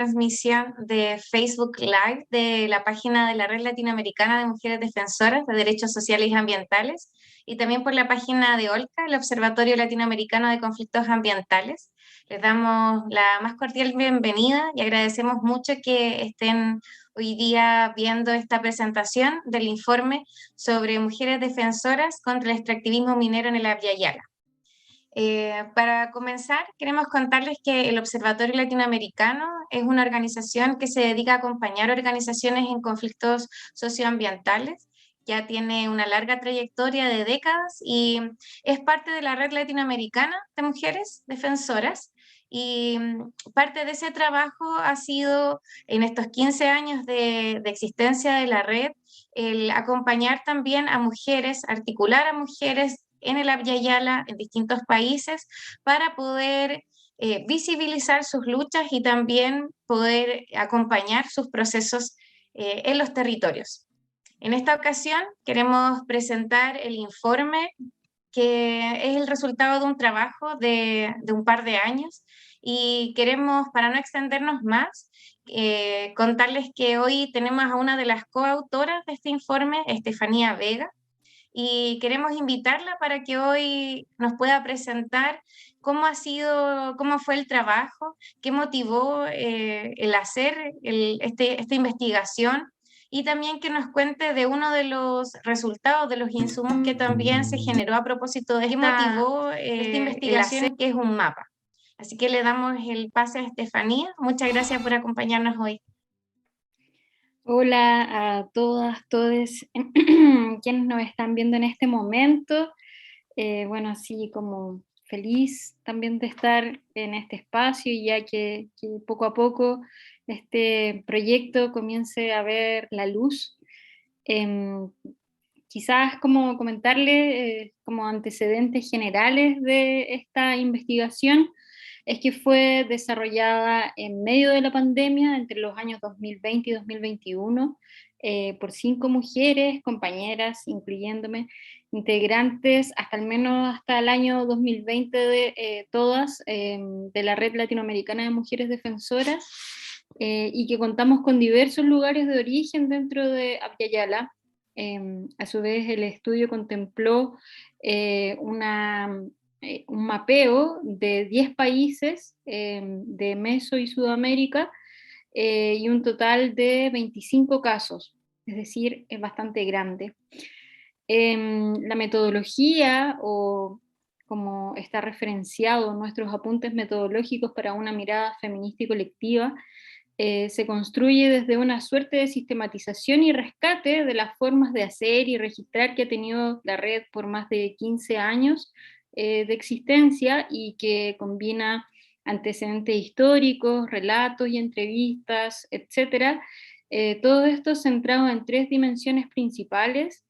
transmisión de Facebook Live de la página de la Red Latinoamericana de Mujeres Defensoras de Derechos Sociales y Ambientales y también por la página de OLCA, el Observatorio Latinoamericano de Conflictos Ambientales. Les damos la más cordial bienvenida y agradecemos mucho que estén hoy día viendo esta presentación del informe sobre mujeres defensoras contra el extractivismo minero en el Abya Yala. Para comenzar, queremos contarles que el Observatorio Latinoamericano es una organización que se dedica a acompañar organizaciones en conflictos socioambientales. Ya tiene una larga trayectoria de décadas y es parte de la Red Latinoamericana de Mujeres Defensoras. Y parte de ese trabajo ha sido, en estos 15 años de existencia de la red, el acompañar también a mujeres, articular a mujeres en el Abya Yala, en distintos países, para poder visibilizar sus luchas y también poder acompañar sus procesos en los territorios. En esta ocasión queremos presentar el informe que es el resultado de un trabajo de un par de años y queremos, para no extendernos más, contarles que hoy tenemos a una de las coautoras de este informe, Estefanía Vega, y queremos invitarla para que hoy nos pueda presentar cómo ha sido, cómo fue el trabajo, qué motivó el hacer esta investigación y también que nos cuente de uno de los resultados de los insumos que también se generó a propósito de esta investigación, que es un mapa. Así que le damos el pase a Estefanía. Muchas gracias por acompañarnos hoy. Hola a todas, todos quienes nos están viendo en este momento. Bueno, así como feliz también de estar en este espacio, ya que poco a poco este proyecto comience a ver la luz. Quizás como comentarle como antecedentes generales de esta investigación, es que fue desarrollada en medio de la pandemia, entre los años 2020 y 2021, por 5 mujeres, compañeras, incluyéndome, integrantes hasta al menos hasta el año 2020 de todas, de la Red Latinoamericana de Mujeres Defensoras, y que contamos con diversos lugares de origen dentro de Abya Yala. A su vez, el estudio contempló un mapeo de 10 países de Meso y Sudamérica, y un total de 25 casos, es decir, es bastante grande. La metodología, o como está referenciado en nuestros apuntes metodológicos para una mirada feminista y colectiva, se construye desde una suerte de sistematización y rescate de las formas de hacer y registrar que ha tenido la red por más de 15 años de existencia, y que combina antecedentes históricos, relatos y entrevistas, etc. Todo esto centrado en 3 dimensiones principales,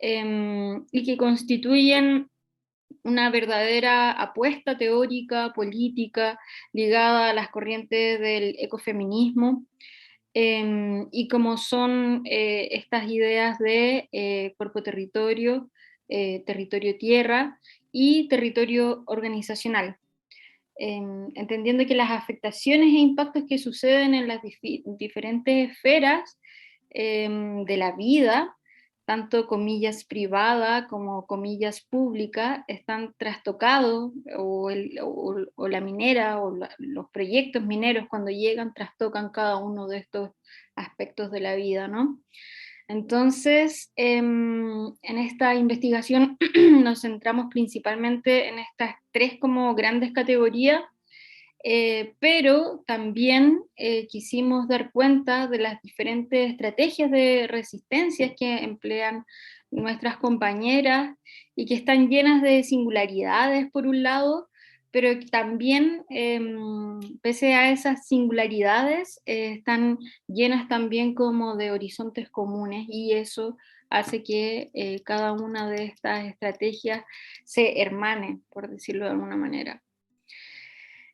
y que constituyen una verdadera apuesta teórica, política, ligada a las corrientes del ecofeminismo, y como son estas ideas de cuerpo-territorio, territorio-tierra y territorio organizacional, entendiendo que las afectaciones e impactos que suceden en las diferentes esferas de la vida, tanto comillas privada como comillas pública, están trastocados, o la minera o los proyectos mineros cuando llegan trastocan cada uno de estos aspectos de la vida, ¿no? Entonces, en esta investigación nos centramos principalmente en estas 3 como grandes categorías, pero también quisimos dar cuenta de las diferentes estrategias de resistencias que emplean nuestras compañeras y que están llenas de singularidades por un lado, pero también, pese a esas singularidades, están llenas también como de horizontes comunes, y eso hace que cada una de estas estrategias se hermane, por decirlo de alguna manera.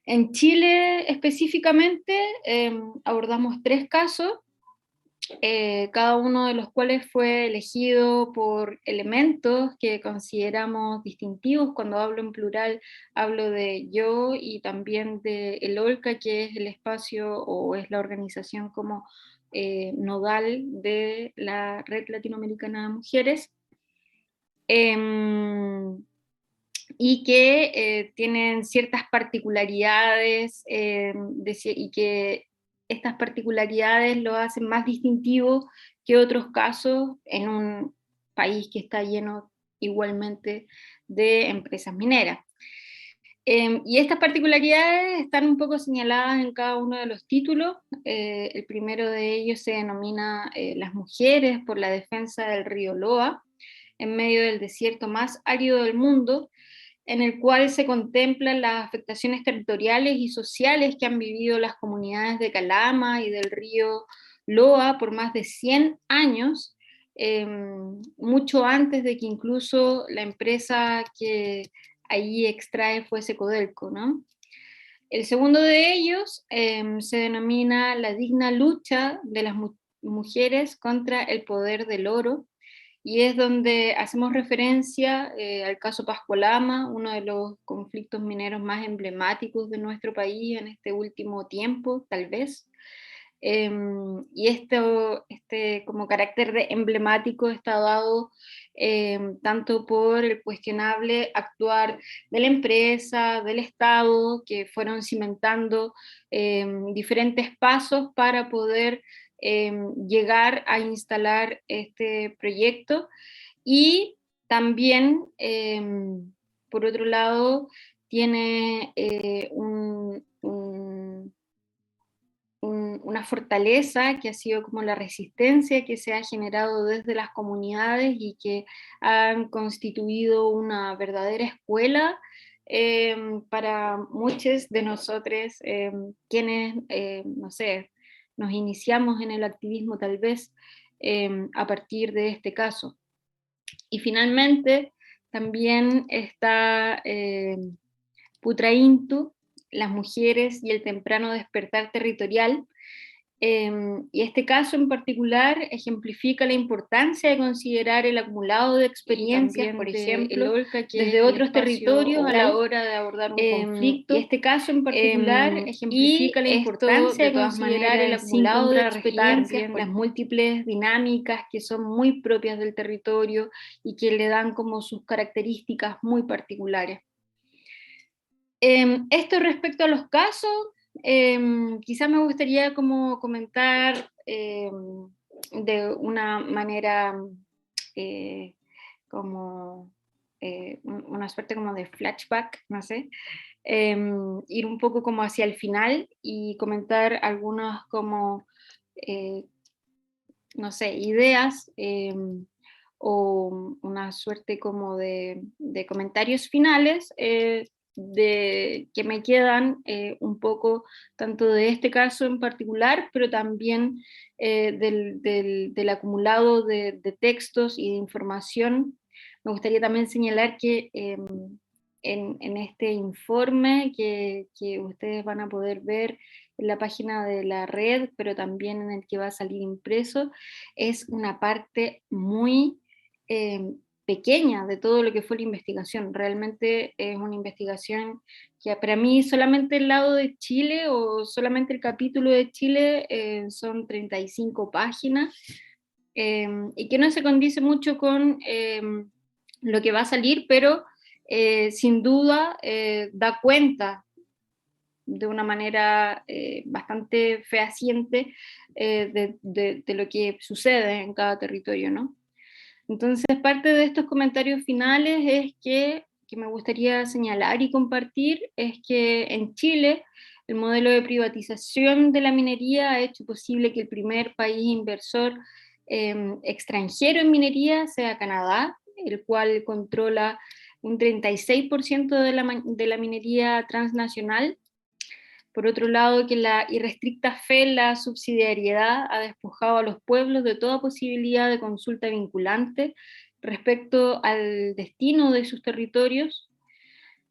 En Chile específicamente abordamos 3 casos, cada uno de los cuales fue elegido por elementos que consideramos distintivos. Cuando hablo en plural, hablo de yo y también de el OLCA, que es el espacio o es la organización como nodal de la Red Latinoamericana de Mujeres, y que tienen ciertas particularidades y que estas particularidades lo hacen más distintivo que otros casos en un país que está lleno igualmente de empresas mineras. Y estas particularidades están un poco señaladas en cada uno de los títulos. El primero de ellos se denomina Las mujeres por la defensa del río Loa, en medio del desierto más árido del mundo, en el cual se contemplan las afectaciones territoriales y sociales que han vivido las comunidades de Calama y del río Loa por más de 100 años, mucho antes de que incluso la empresa que allí extrae fuese Codelco, ¿no? El segundo de ellos se denomina La digna lucha de las mujeres contra el poder del oro, y es donde hacemos referencia al caso Pascua-Lama, uno de los conflictos mineros más emblemáticos de nuestro país en este último tiempo, tal vez. Y este como carácter de emblemático está dado tanto por el cuestionable actuar de la empresa, del Estado, que fueron cimentando diferentes pasos para poder llegar a instalar este proyecto, y también, por otro lado, tiene una fortaleza que ha sido como la resistencia que se ha generado desde las comunidades y que han constituido una verdadera escuela para muchos de nosotros, quienes, no sé, nos iniciamos en el activismo tal vez a partir de este caso. Y finalmente también está Putraíntu, las mujeres y el temprano despertar territorial, y este caso en particular ejemplifica la importancia de considerar el acumulado de experiencias, por ejemplo, desde otros territorios a la hora de abordar un conflicto. Y este caso en particular ejemplifica la importancia de considerar el acumulado de experiencias, las múltiples dinámicas que son muy propias del territorio y que le dan como sus características muy particulares. Esto respecto a los casos, quizás me gustaría como comentar de una manera como una suerte como de flashback, no sé, ir un poco como hacia el final y comentar algunas como, no sé, ideas o una suerte como de comentarios finales que me quedan un poco tanto de este caso en particular, pero también del acumulado de textos y de información. Me gustaría también señalar que en este informe que ustedes van a poder ver en la página de la red, pero también en el que va a salir impreso, es una parte muy pequeña de todo lo que fue la investigación. Realmente es una investigación que para mí solamente el lado de Chile o solamente el capítulo de Chile son 35 páginas y que no se condice mucho con lo que va a salir, pero sin duda da cuenta de una manera bastante fehaciente de lo que sucede en cada territorio, ¿no? Entonces, parte de estos comentarios finales es que me gustaría señalar y compartir, es que en Chile el modelo de privatización de la minería ha hecho posible que el primer país inversor extranjero en minería sea Canadá, el cual controla un 36% de la minería transnacional. Por otro lado, que la irrestricta fe en la subsidiariedad ha despojado a los pueblos de toda posibilidad de consulta vinculante respecto al destino de sus territorios.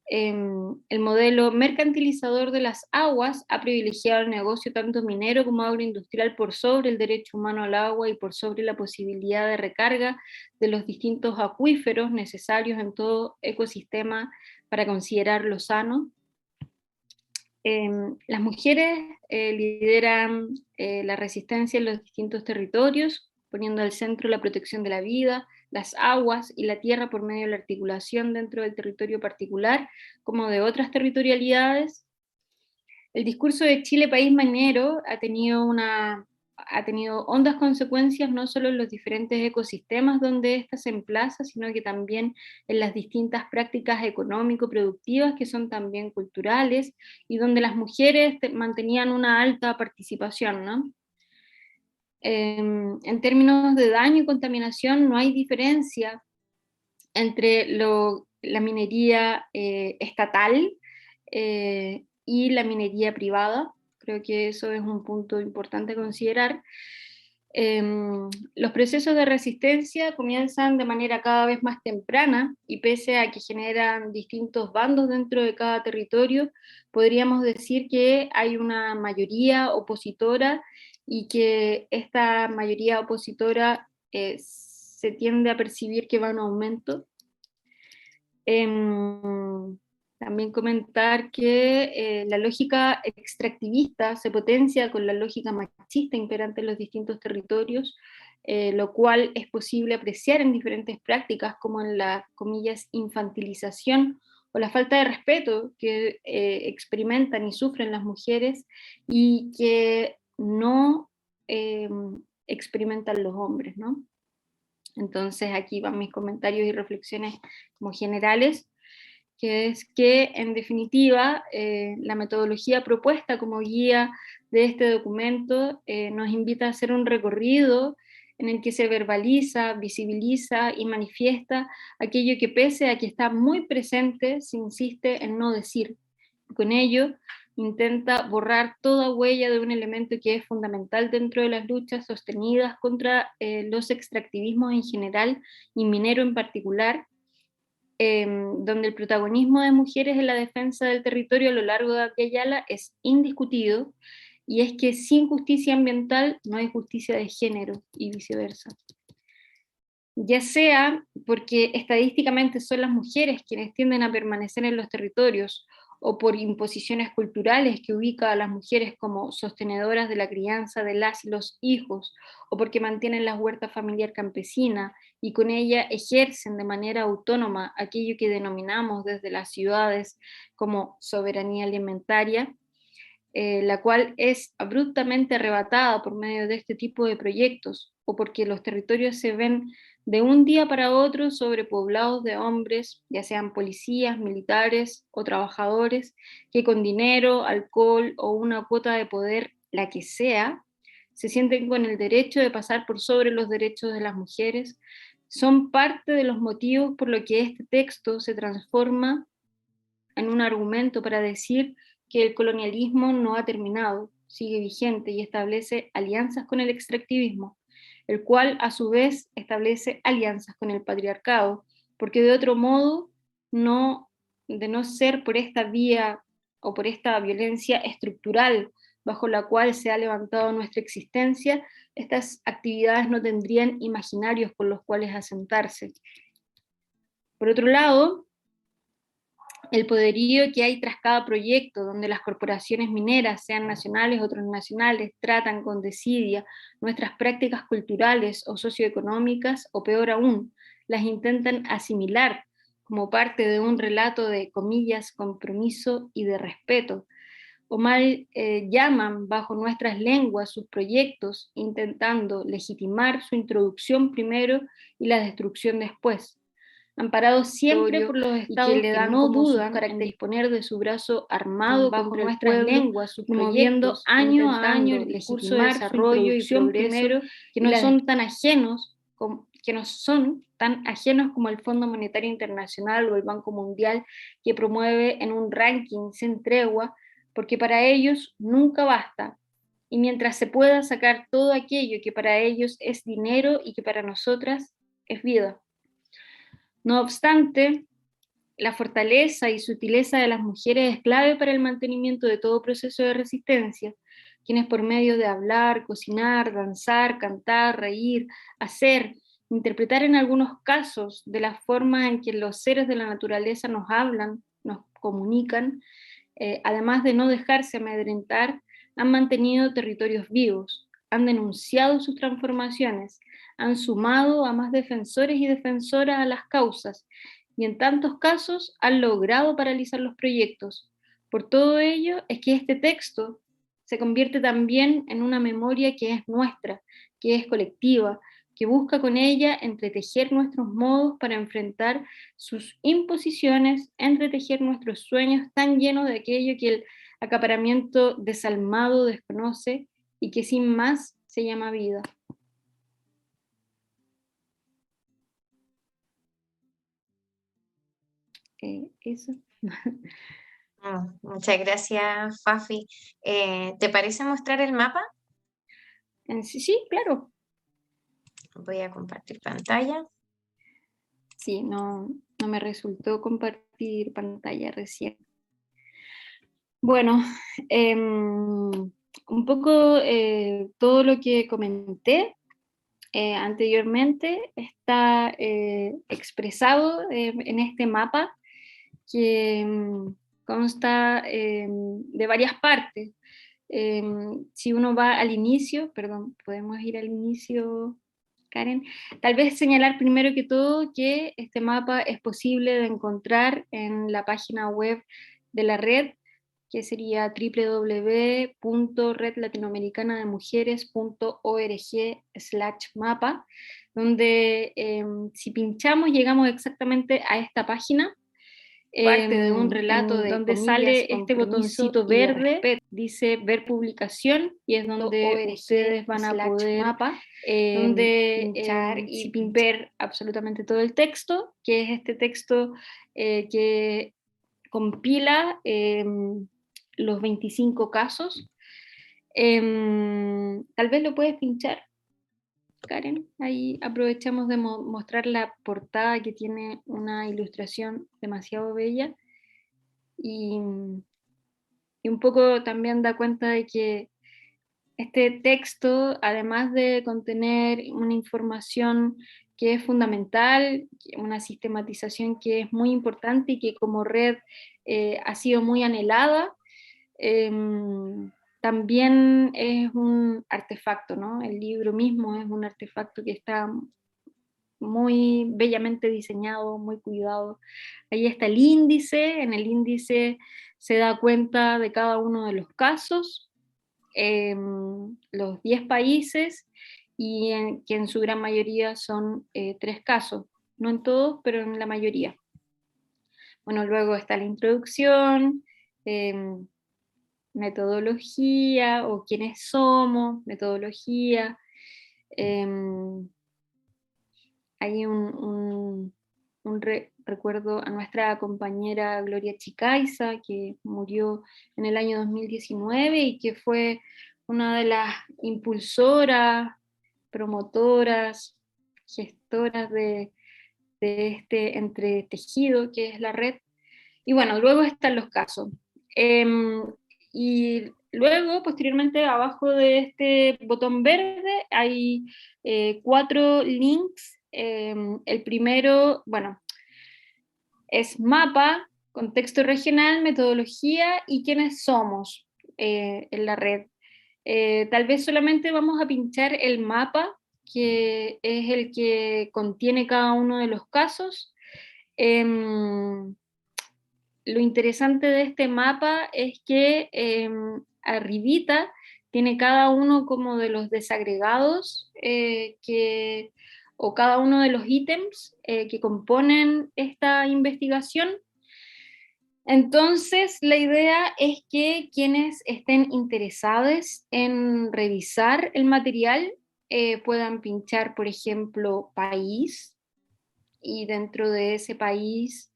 El modelo mercantilizador de las aguas ha privilegiado el negocio tanto minero como agroindustrial por sobre el derecho humano al agua y por sobre la posibilidad de recarga de los distintos acuíferos necesarios en todo ecosistema para considerarlo sano. Las mujeres lideran la resistencia en los distintos territorios, poniendo al centro la protección de la vida, las aguas y la tierra por medio de la articulación dentro del territorio particular, como de otras territorialidades. El discurso de Chile, país minero, ha tenido hondas consecuencias no solo en los diferentes ecosistemas donde ésta se emplaza, sino que también en las distintas prácticas económico-productivas que son también culturales y donde las mujeres mantenían una alta participación, ¿no? En términos de daño y contaminación no hay diferencia entre la minería estatal y la minería privada. Creo que eso es un punto importante a considerar. Los procesos de resistencia comienzan de manera cada vez más temprana y pese a que generan distintos bandos dentro de cada territorio, podríamos decir que hay una mayoría opositora y que esta mayoría opositora se tiende a percibir que va en aumento. También comentar que la lógica extractivista se potencia con la lógica machista imperante en los distintos territorios, lo cual es posible apreciar en diferentes prácticas como en la, comillas, infantilización o la falta de respeto que experimentan y sufren las mujeres y que no experimentan los hombres, ¿no? Entonces aquí van mis comentarios y reflexiones como generales, que es que en definitiva la metodología propuesta como guía de este documento nos invita a hacer un recorrido en el que se verbaliza, visibiliza y manifiesta aquello que pese a que está muy presente, se insiste en no decir. Con ello intenta borrar toda huella de un elemento que es fundamental dentro de las luchas sostenidas contra los extractivismos en general y minero en particular, donde el protagonismo de mujeres en la defensa del territorio a lo largo de Apiayala es indiscutido, y es que sin justicia ambiental no hay justicia de género y viceversa. Ya sea porque estadísticamente son las mujeres quienes tienden a permanecer en los territorios, o por imposiciones culturales que ubica a las mujeres como sostenedoras de la crianza de las y los hijos, o porque mantienen la huerta familiar campesina y con ella ejercen de manera autónoma aquello que denominamos desde las ciudades como soberanía alimentaria, la cual es abruptamente arrebatada por medio de este tipo de proyectos, o porque los territorios se ven de un día para otro sobrepoblados de hombres, ya sean policías, militares o trabajadores, que con dinero, alcohol o una cuota de poder, la que sea, se sienten con el derecho de pasar por sobre los derechos de las mujeres, son parte de los motivos por los que este texto se transforma en un argumento para decir que el colonialismo no ha terminado, sigue vigente y establece alianzas con el extractivismo, el cual a su vez establece alianzas con el patriarcado, porque de otro modo, de no ser por esta vía o por esta violencia estructural bajo la cual se ha levantado nuestra existencia, estas actividades no tendrían imaginarios con los cuales asentarse. Por otro lado, el poderío que hay tras cada proyecto, donde las corporaciones mineras, sean nacionales o transnacionales, tratan con desidia nuestras prácticas culturales o socioeconómicas, o peor aún, las intentan asimilar como parte de un relato de, comillas, compromiso y de respeto, o mal llaman bajo nuestras lenguas sus proyectos, intentando legitimar su introducción primero y la destrucción después, amparados siempre por los estados que no dudan en disponer de su brazo armado bajo nuestras lenguas, promoviendo año a año el discurso de desarrollo y progreso que no son tan ajenos como el Fondo Monetario Internacional o el Banco Mundial, que promueve en un ranking sin tregua, porque para ellos nunca basta, y mientras se pueda sacar todo aquello que para ellos es dinero y que para nosotras es vida. No obstante, la fortaleza y sutileza de las mujeres es clave para el mantenimiento de todo proceso de resistencia, quienes por medio de hablar, cocinar, danzar, cantar, reír, hacer, interpretar en algunos casos de la forma en que los seres de la naturaleza nos hablan, nos comunican, además de no dejarse amedrentar, han mantenido territorios vivos, han denunciado sus transformaciones, han sumado a más defensores y defensoras a las causas, y en tantos casos han logrado paralizar los proyectos. Por todo ello es que este texto se convierte también en una memoria que es nuestra, que es colectiva, que busca con ella entretejer nuestros modos para enfrentar sus imposiciones, entretejer nuestros sueños tan llenos de aquello que el acaparamiento desalmado desconoce y que sin más se llama vida. Eso. Muchas gracias, Fafi. ¿Te parece mostrar el mapa? Sí, sí, claro. Voy a compartir pantalla. Sí, no me resultó compartir pantalla recién. Bueno, un poco todo lo que comenté anteriormente está expresado en este mapa que consta de varias partes. Si uno va al inicio, perdón, podemos ir al inicio, Karen. Tal vez señalar primero que todo que este mapa es posible de encontrar en la página web de la red, que sería www.redlatinoamericanademujeres.org/mapa, donde si pinchamos llegamos exactamente a esta página, parte de un relato de donde sale este botoncito verde, dice ver publicación, y es donde ustedes van a poder donde pinchar y ver absolutamente todo el texto, que es este texto que compila los 25 casos. Tal vez lo puedes pinchar, Karen. Ahí aprovechamos de mostrar la portada, que tiene una ilustración demasiado bella y un poco también da cuenta de que este texto, además de contener una información que es fundamental, una sistematización que es muy importante y que como red ha sido muy anhelada, también es un artefacto, ¿no? El libro mismo es un artefacto que está muy bellamente diseñado, muy cuidado. Ahí está el índice, en el índice se da cuenta de cada uno de los casos, los 10 países, y que en su gran mayoría son 3 casos, no en todos, pero en la mayoría. Bueno, luego está la introducción, metodología o quiénes somos, metodología. Hay recuerdo a nuestra compañera Gloria Chicaiza, que murió en el año 2019 y que fue una de las impulsoras, promotoras, gestoras de este entretejido que es la red. Y bueno, luego están los casos. Y luego, posteriormente, abajo de este botón verde hay 4 links. El primero, bueno, es mapa, contexto regional, metodología y quiénes somos en la red. Tal vez solamente vamos a pinchar el mapa, que es el que contiene cada uno de los casos. Lo interesante de este mapa es que arribita tiene cada uno como de los desagregados o cada uno de los ítems que componen esta investigación. Entonces, la idea es que quienes estén interesados en revisar el material puedan pinchar, por ejemplo, país, y dentro de ese país,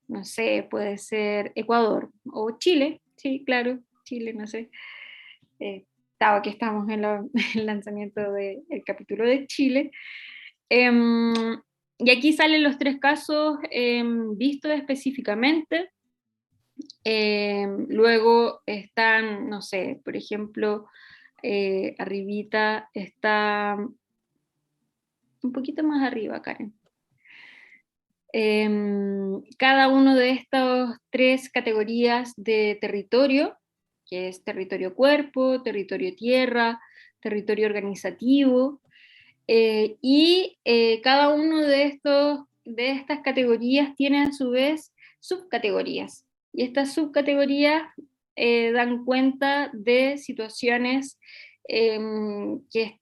no sé, puede ser Ecuador o Chile, sí, claro, Chile, no sé. Dado que estamos en el lanzamiento del capítulo de Chile. Y aquí salen los 3 casos vistos específicamente. Luego están, no sé, por ejemplo, arribita está un poquito más arriba, Karen. Cada uno de estas 3 categorías de territorio, que es territorio cuerpo, territorio tierra, territorio organizativo, y cada uno de estas categorías tiene a su vez subcategorías. Y estas subcategorías dan cuenta de situaciones que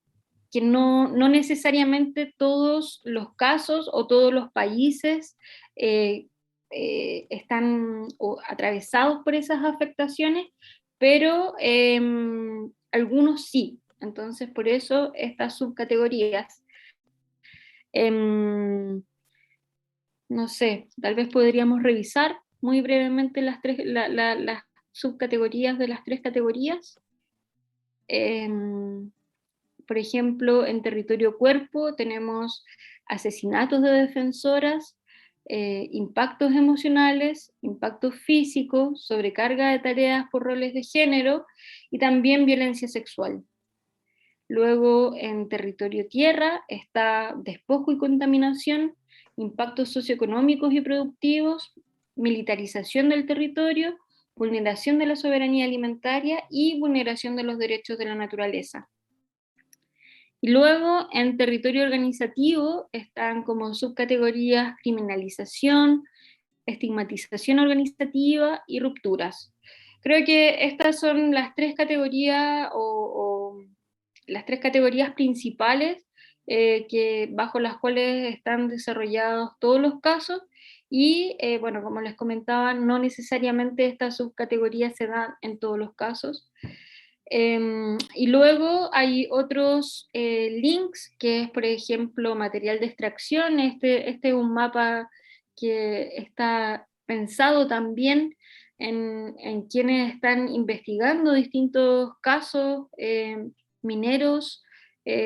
no necesariamente todos los casos o todos los países eh, están atravesados por esas afectaciones, pero algunos sí. Entonces, por eso estas subcategorías. No sé, tal vez podríamos revisar muy brevemente las subcategorías de las 3 categorías. Por ejemplo, en territorio cuerpo tenemos asesinatos de defensoras, impactos emocionales, impactos físicos, sobrecarga de tareas por roles de género y también violencia sexual. Luego, en territorio tierra está despojo y contaminación, impactos socioeconómicos y productivos, militarización del territorio, vulneración de la soberanía alimentaria y vulneración de los derechos de la naturaleza. Y luego, en territorio organizativo, están como subcategorías criminalización, estigmatización organizativa y rupturas. Creo que estas son las 3 categorías o las 3 categorías principales bajo las cuales están desarrollados todos los casos y, bueno, como les comentaba, no necesariamente estas subcategorías se dan en todos los casos. Y luego hay otros links, que es, por ejemplo, material de extracción. Este es un mapa que está pensado también en quienes están investigando distintos casos mineros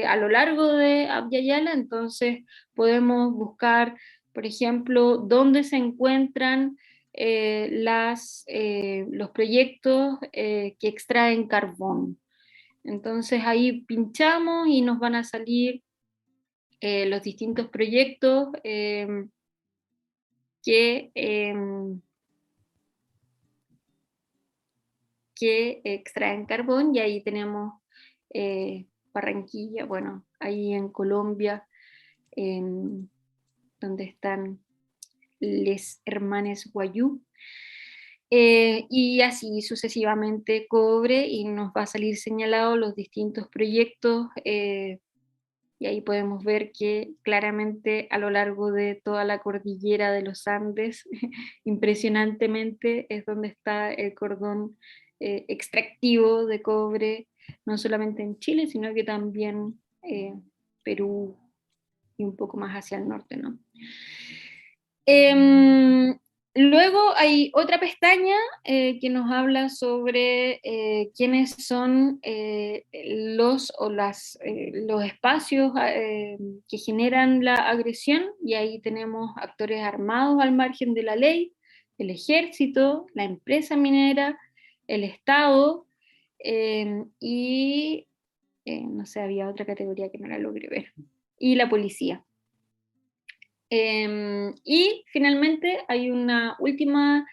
a lo largo de Abya Yala. Entonces podemos buscar, por ejemplo, dónde se encuentran los proyectos que extraen carbón. Entonces ahí pinchamos y nos van a salir los distintos proyectos que, que extraen carbón, y ahí tenemos Barranquilla, bueno, ahí en Colombia, donde están les hermanes Guayú, y así sucesivamente cobre, y nos va a salir señalado los distintos proyectos, y ahí podemos ver que claramente a lo largo de toda la cordillera de los Andes, impresionantemente, es donde está el cordón extractivo de cobre, no solamente en Chile, sino que también Perú y un poco más hacia el norte, ¿no? Luego hay otra pestaña que nos habla sobre quiénes son los espacios que generan la agresión, y ahí tenemos actores armados al margen de la ley, el ejército, la empresa minera, el Estado y no sé, había otra categoría que no la logré ver, y la policía. Y finalmente hay una última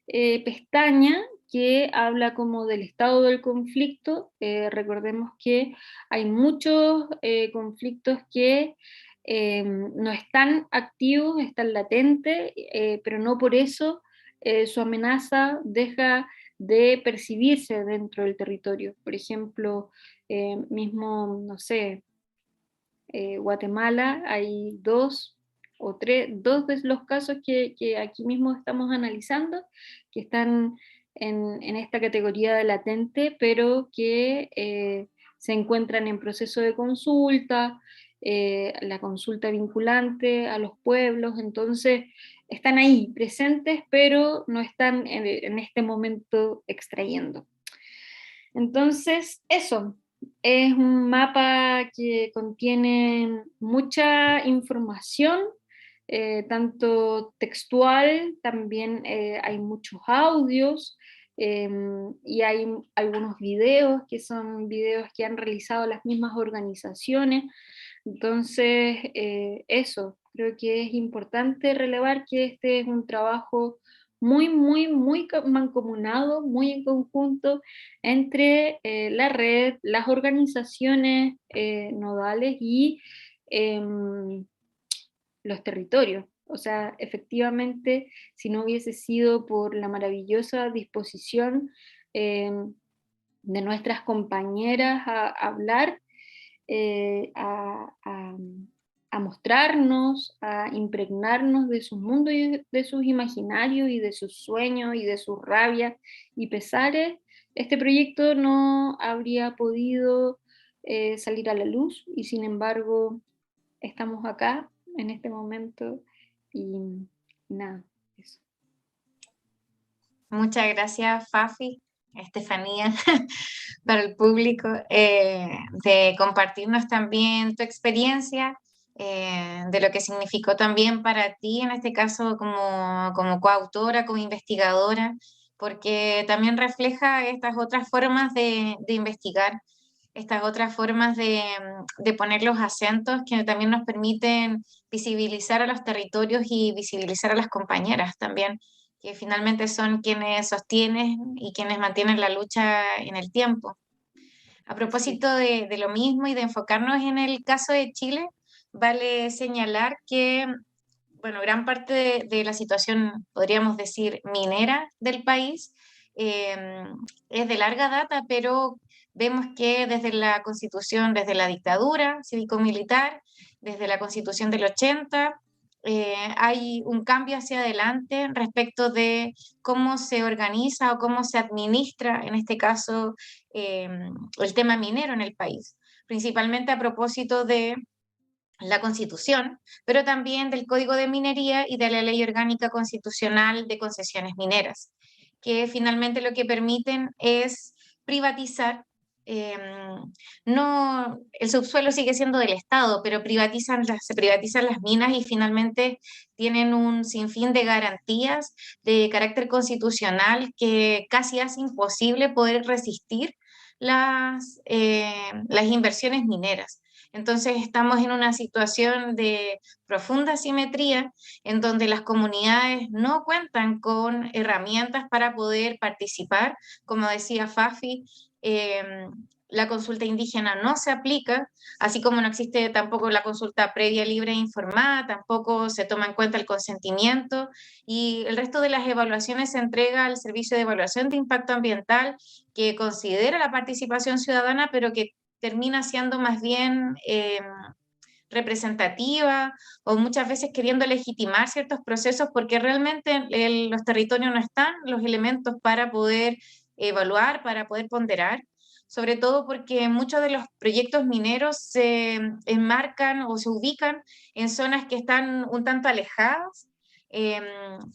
pestaña que habla como del estado del conflicto. Recordemos que hay muchos conflictos que no están activos, están latentes, pero no por eso su amenaza deja de percibirse dentro del territorio. Por ejemplo, mismo, no sé, Guatemala, hay dos de los casos que aquí mismo estamos analizando, que están en esta categoría de latente, pero que se encuentran en proceso de consulta, la consulta vinculante a los pueblos. Entonces están ahí presentes, pero no están en este momento extrayendo. Entonces, eso es un mapa que contiene mucha información tanto textual, también hay muchos audios, y hay algunos videos que son videos que han realizado las mismas organizaciones. Entonces, eso, creo que es importante relevar que este es un trabajo muy, muy, muy mancomunado, muy en conjunto entre la red, las organizaciones nodales y los territorios. O sea, efectivamente, si no hubiese sido por la maravillosa disposición eh, de nuestras compañeras a hablar, eh, a, a- a mostrarnos, a impregnarnos de su mundo y de sus imaginarios y de sus sueños y de sus rabias y pesares, este proyecto no habría podido salir a la luz, y sin embargo estamos acá en este momento y nada, eso. Muchas gracias, Fafi, Estefanía, para el público, de compartirnos también tu experiencia, de lo que significó también para ti, en este caso como coautora, como investigadora, porque también refleja estas otras formas de investigar, estas otras formas de poner los acentos que también nos permiten visibilizar a los territorios y visibilizar a las compañeras también, que finalmente son quienes sostienen y quienes mantienen la lucha en el tiempo. A Así. propósito de lo mismo y de enfocarnos en el caso de Chile, vale señalar que, bueno, gran parte de la situación, podríamos decir, minera del país, eh, es de larga data, pero vemos que desde la Constitución, desde la dictadura cívico-militar, desde la Constitución del 80, hay un cambio hacia adelante respecto de cómo se organiza o cómo se administra, en este caso, eh, el tema minero en el país, principalmente a propósito de la Constitución, pero también del Código de Minería y de la Ley Orgánica Constitucional de Concesiones Mineras, que finalmente lo que permiten es privatizar. eh, no, el subsuelo sigue siendo del Estado, pero se privatizan las minas y finalmente tienen un sinfín de garantías de carácter constitucional que casi hace imposible poder resistir las inversiones mineras. Entonces estamos en una situación de profunda asimetría en donde las comunidades no cuentan con herramientas para poder participar. Como decía Fafi, la consulta indígena no se aplica, así como no existe tampoco la consulta previa, libre e informada, tampoco se toma en cuenta el consentimiento, y el resto de las evaluaciones se entrega al Servicio de Evaluación de Impacto Ambiental, que considera la participación ciudadana, pero que termina siendo más bien representativa o muchas veces queriendo legitimar ciertos procesos porque realmente los territorios no están los elementos para poder evaluar, para poder ponderar, sobre todo porque muchos de los proyectos mineros se enmarcan o se ubican en zonas que están un tanto alejadas, eh,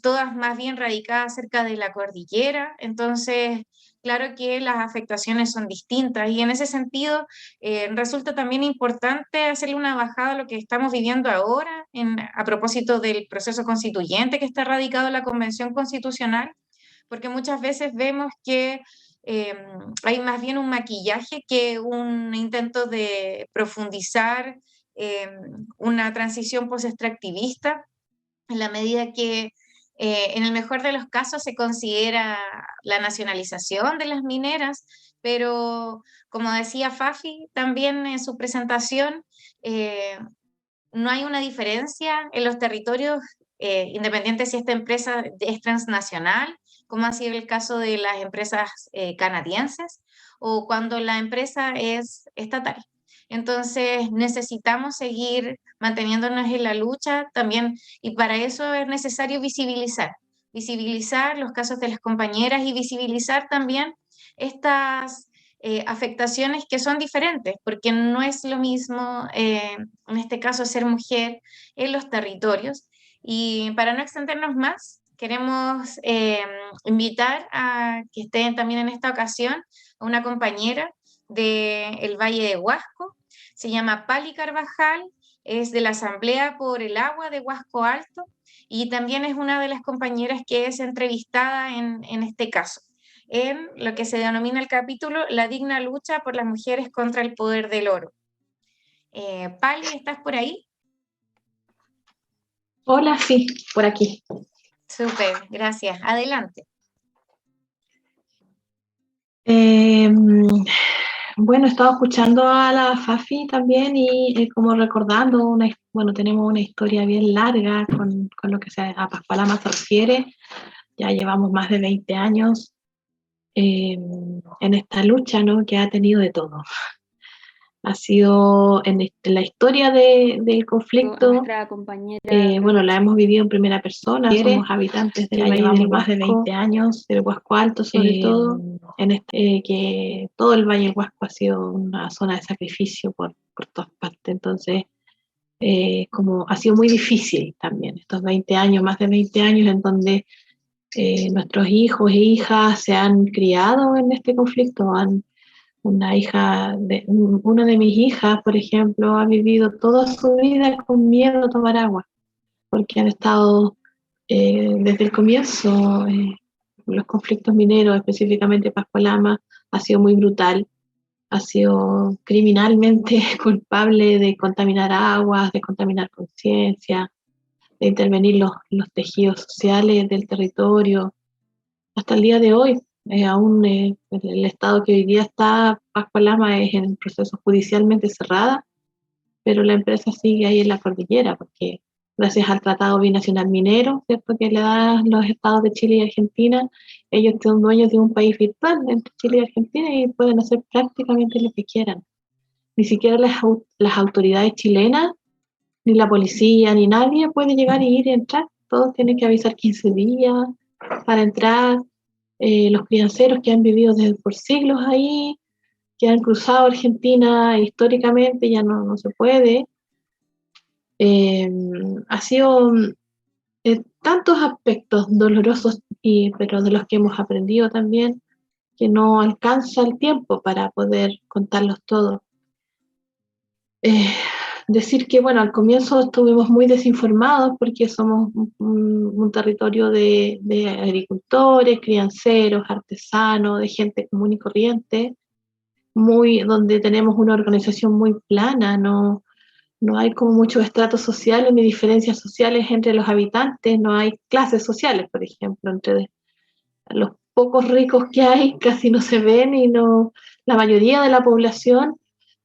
todas más bien radicadas cerca de la cordillera, entonces claro que las afectaciones son distintas y en ese sentido resulta también importante hacerle una bajada a lo que estamos viviendo ahora a propósito del proceso constituyente que está radicado en la Convención Constitucional, porque muchas veces vemos que eh, hay más bien un maquillaje que un intento de profundizar eh, una transición post-extractivista en la medida que en el mejor de los casos se considera la nacionalización de las mineras, pero como decía Fafi también en su presentación, eh, no hay una diferencia en los territorios, independiente si esta empresa es transnacional, como ha sido el caso de las empresas canadienses, o cuando la empresa es estatal. Entonces necesitamos seguir manteniéndonos en la lucha también, y para eso es necesario visibilizar los casos de las compañeras y visibilizar también estas afectaciones que son diferentes, porque no es lo mismo, en este caso, ser mujer en los territorios. Y para no extendernos más, queremos invitar a que estén también en esta ocasión a una compañera del Valle de Huasco, se llama Pali Carvajal, es de la Asamblea por el Agua de Huasco Alto y también es una de las compañeras que es entrevistada en este caso, en lo que se denomina el capítulo La digna lucha por las mujeres contra el poder del oro. Pali, ¿estás por ahí? Hola, sí, por aquí. Súper, gracias. Adelante. Bueno, he estado escuchando a la Fafi también y como recordando, bueno, tenemos una historia bien larga con lo que a Pascualama se refiere. Ya llevamos más de 20 años en esta lucha, ¿no? Que ha tenido de todo. Ha sido en la historia del conflicto. Nuestra compañera Bueno, la hemos vivido en primera persona, somos habitantes del Valle del más de 20 años, del Huasco Alto sobre todo, que todo el Valle del Huasco ha sido una zona de sacrificio por todas partes, entonces como ha sido muy difícil también estos 20 años, más de 20 años en donde nuestros hijos e hijas se han criado en este conflicto, una de mis hijas, por ejemplo, ha vivido toda su vida con miedo a tomar agua, porque han estado desde el comienzo, los conflictos mineros, específicamente Pascualama, ha sido muy brutal, ha sido criminalmente culpable de contaminar aguas, de contaminar conciencia, de intervenir los tejidos sociales del territorio. Hasta el día de hoy, aún el estado que hoy día está Pascualama es en proceso judicialmente cerrada, pero la empresa sigue ahí en la cordillera, porque gracias al Tratado Binacional Minero, ¿cierto?, que le da los estados de Chile y Argentina, ellos son dueños de un país virtual entre Chile y Argentina y pueden hacer prácticamente lo que quieran. Ni siquiera las autoridades chilenas, ni la policía, ni nadie puede llegar y ir y entrar. Todos tienen que avisar 15 días para entrar. Los crianceros que han vivido por siglos ahí, que han cruzado Argentina históricamente, ya no se puede. Ha sido tantos aspectos dolorosos, pero de los que hemos aprendido también, que no alcanza el tiempo para poder contarlos todos. Decir que, bueno, al comienzo estuvimos muy desinformados porque somos un territorio de agricultores, crianceros, artesanos, de gente común y corriente, donde tenemos una organización muy plana, no hay como muchos estratos sociales ni diferencias sociales entre los habitantes, no hay clases sociales, por ejemplo, entre los pocos ricos que hay casi no se ven y la mayoría de la población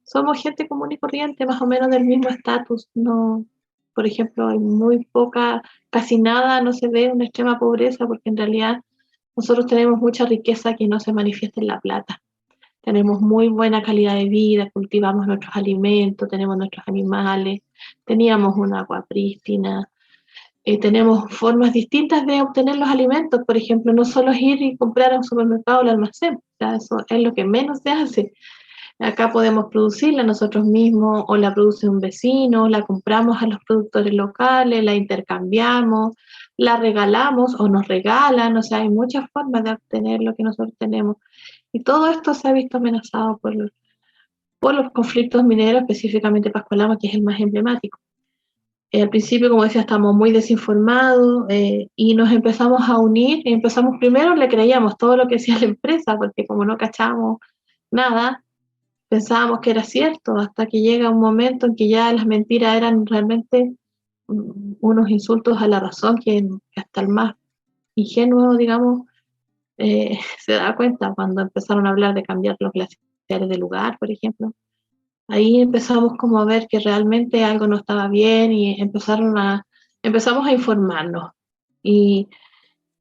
somos gente común y corriente, más o menos del mismo estatus. No, por ejemplo, hay muy poca, casi nada, no se ve una extrema pobreza, porque en realidad nosotros tenemos mucha riqueza que no se manifiesta en la plata. Tenemos muy buena calidad de vida, cultivamos nuestros alimentos, tenemos nuestros animales, teníamos un agua prístina, tenemos formas distintas de obtener los alimentos. Por ejemplo, no solo es ir y comprar a un supermercado o al almacén, o sea, eso es lo que menos se hace. Acá podemos producirla nosotros mismos, o la produce un vecino, la compramos a los productores locales, la intercambiamos, la regalamos o nos regalan, o sea, hay muchas formas de obtener lo que nosotros tenemos. Y todo esto se ha visto amenazado por los conflictos mineros, específicamente Pascualama, que es el más emblemático. Al principio, como decía, estábamos muy desinformados y nos empezamos a unir. Y empezamos primero, le creíamos todo lo que decía la empresa, porque como no cachábamos nada, pensábamos que era cierto, hasta que llega un momento en que ya las mentiras eran realmente unos insultos a la razón que hasta el más ingenuo, digamos, se da cuenta cuando empezaron a hablar de cambiar los glaciares de lugar, por ejemplo. Ahí empezamos como a ver que realmente algo no estaba bien y empezamos a informarnos y